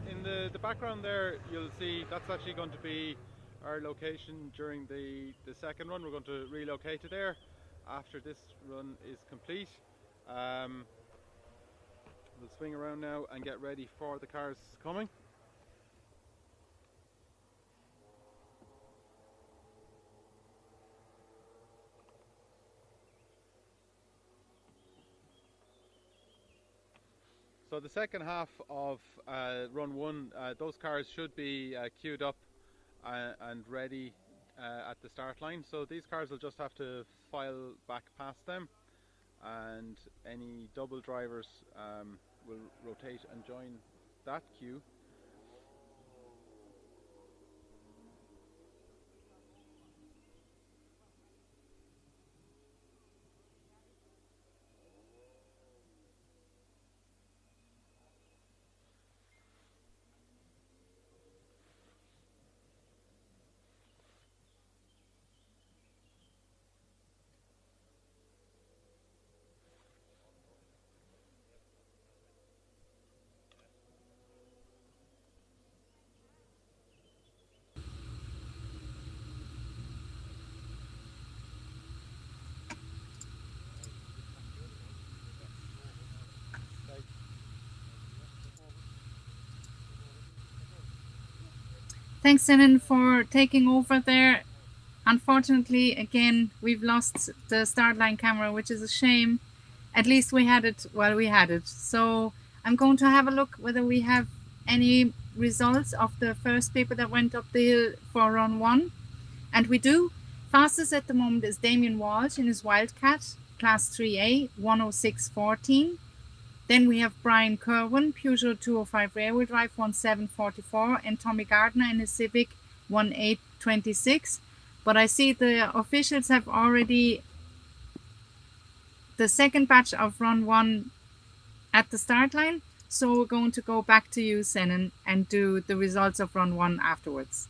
In the background there, you'll see that's actually going to be our location during the second run. We're going to relocate to there after this run is complete. We'll swing around now and get ready for the cars coming. So the second half of run 1, those cars should be queued up and ready at the start line. So these cars will just have to file back past them, and any double drivers will rotate and join that queue.
Thanks, Senan, for taking over there. Unfortunately, again, we've lost the start line camera, which is a shame. At least we had it while we had it. So I'm going to have a look whether we have any results of the first people that went up the hill for run 1. And we do. Fastest at the moment is Damien Walsh in his Wildcat, Class 3A, 106.14. Then we have Brian Kerwin, Peugeot 205 rear-wheel drive, 1744, and Tommy Gardner in his Civic, 1826. But I see the officials have already the second batch of run 1 at the start line. So we're going to go back to you, Senan, and do the results of run 1 afterwards.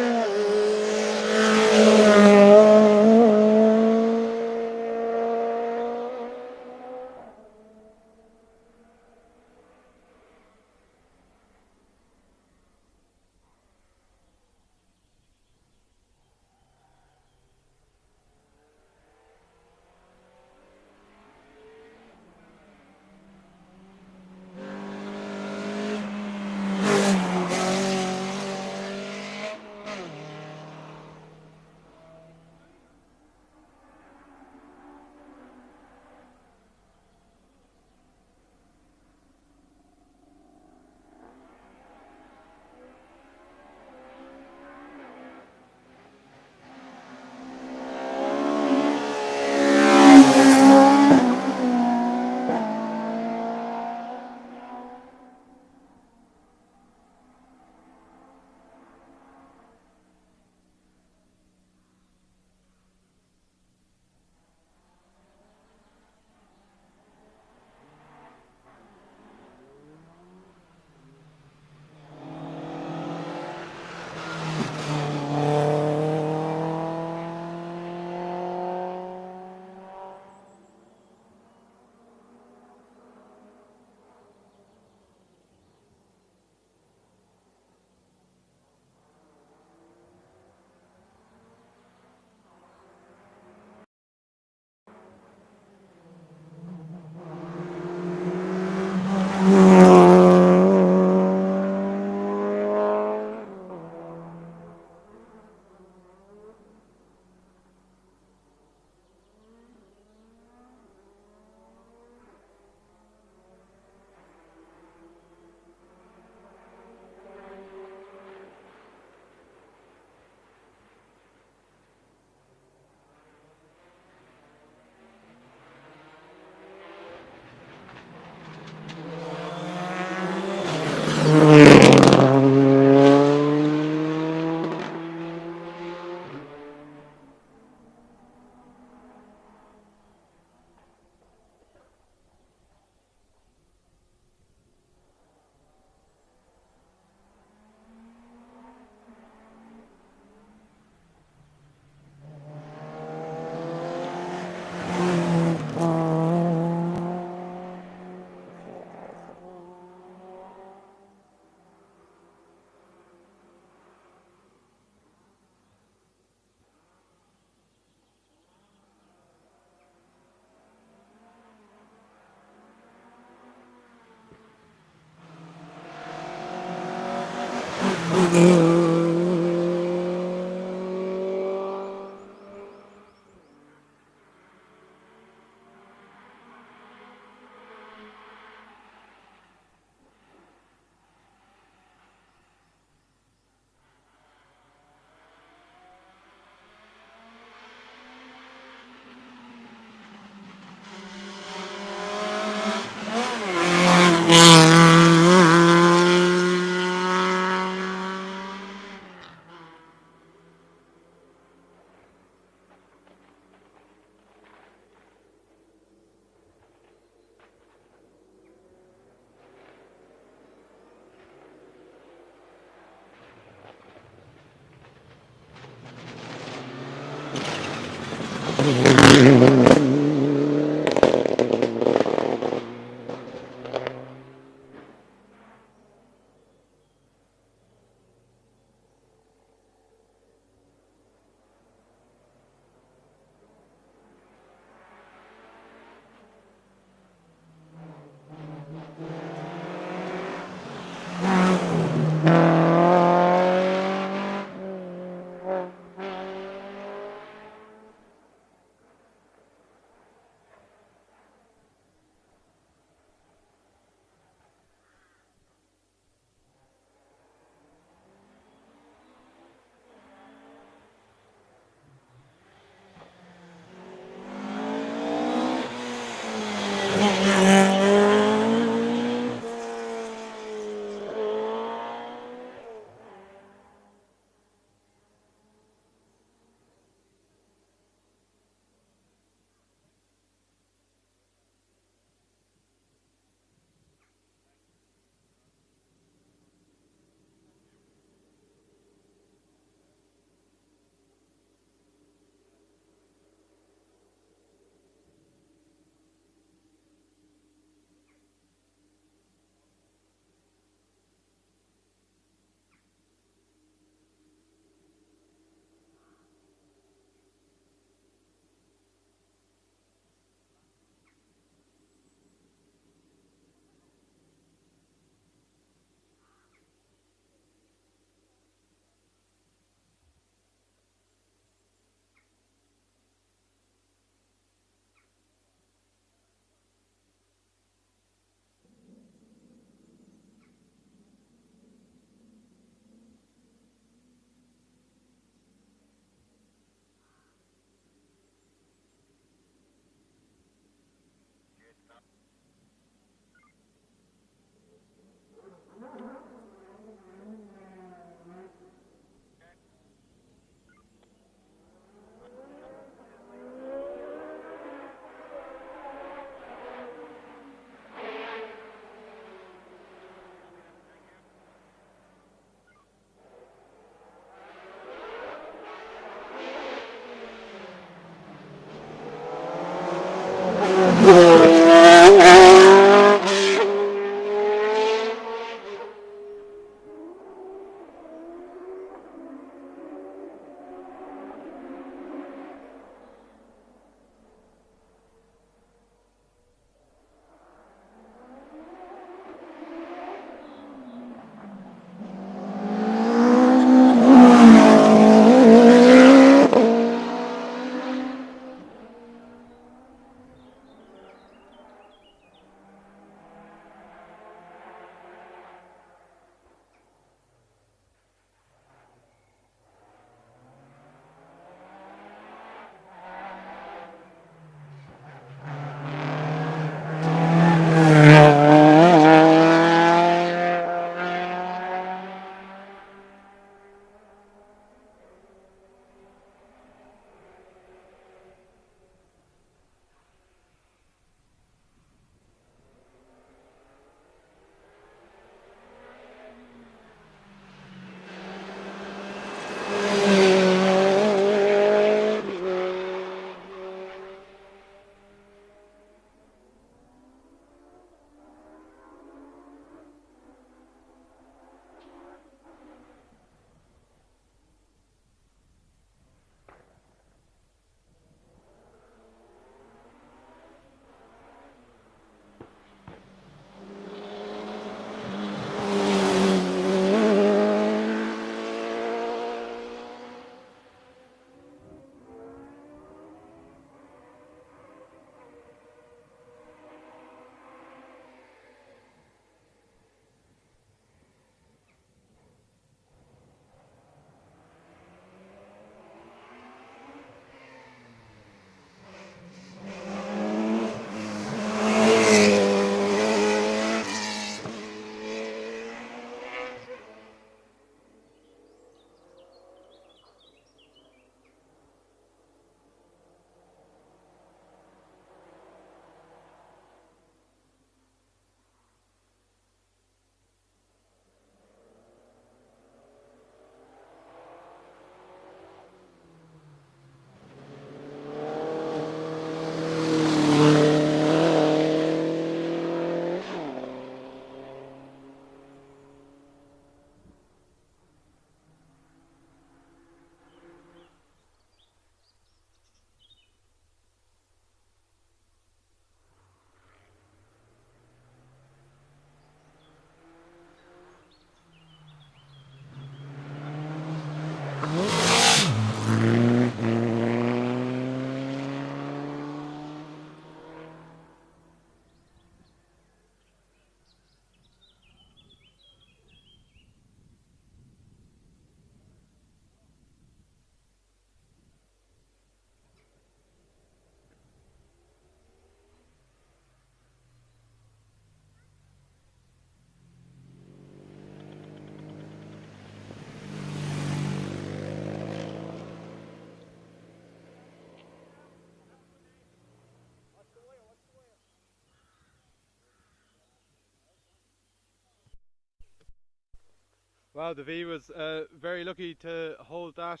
Wow, the V was very lucky to hold that.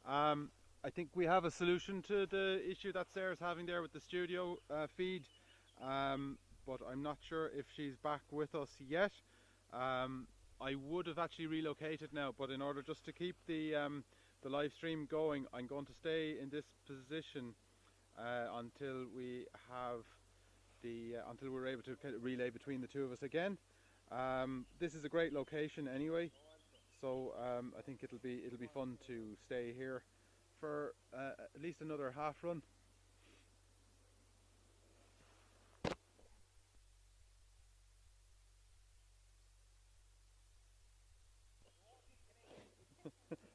I think we have a solution to the issue that Sarah's having there with the studio feed, but I'm not sure if she's back with us yet. I would have actually relocated now, but in order just to keep the live stream going, I'm going to stay in this position until we have until we're able to relay between the two of us again. This is a great location anyway. So I think it'll be fun to stay here for at least another half run.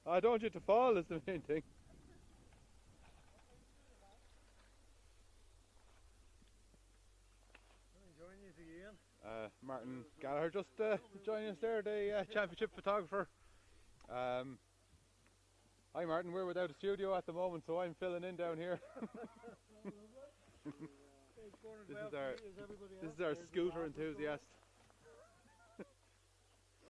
I don't want you to fall is the main thing. Martin Gallagher just joining us there, the championship photographer. Hi Martin, we're without a studio at the moment, so I'm filling in down here. This is our scooter enthusiast.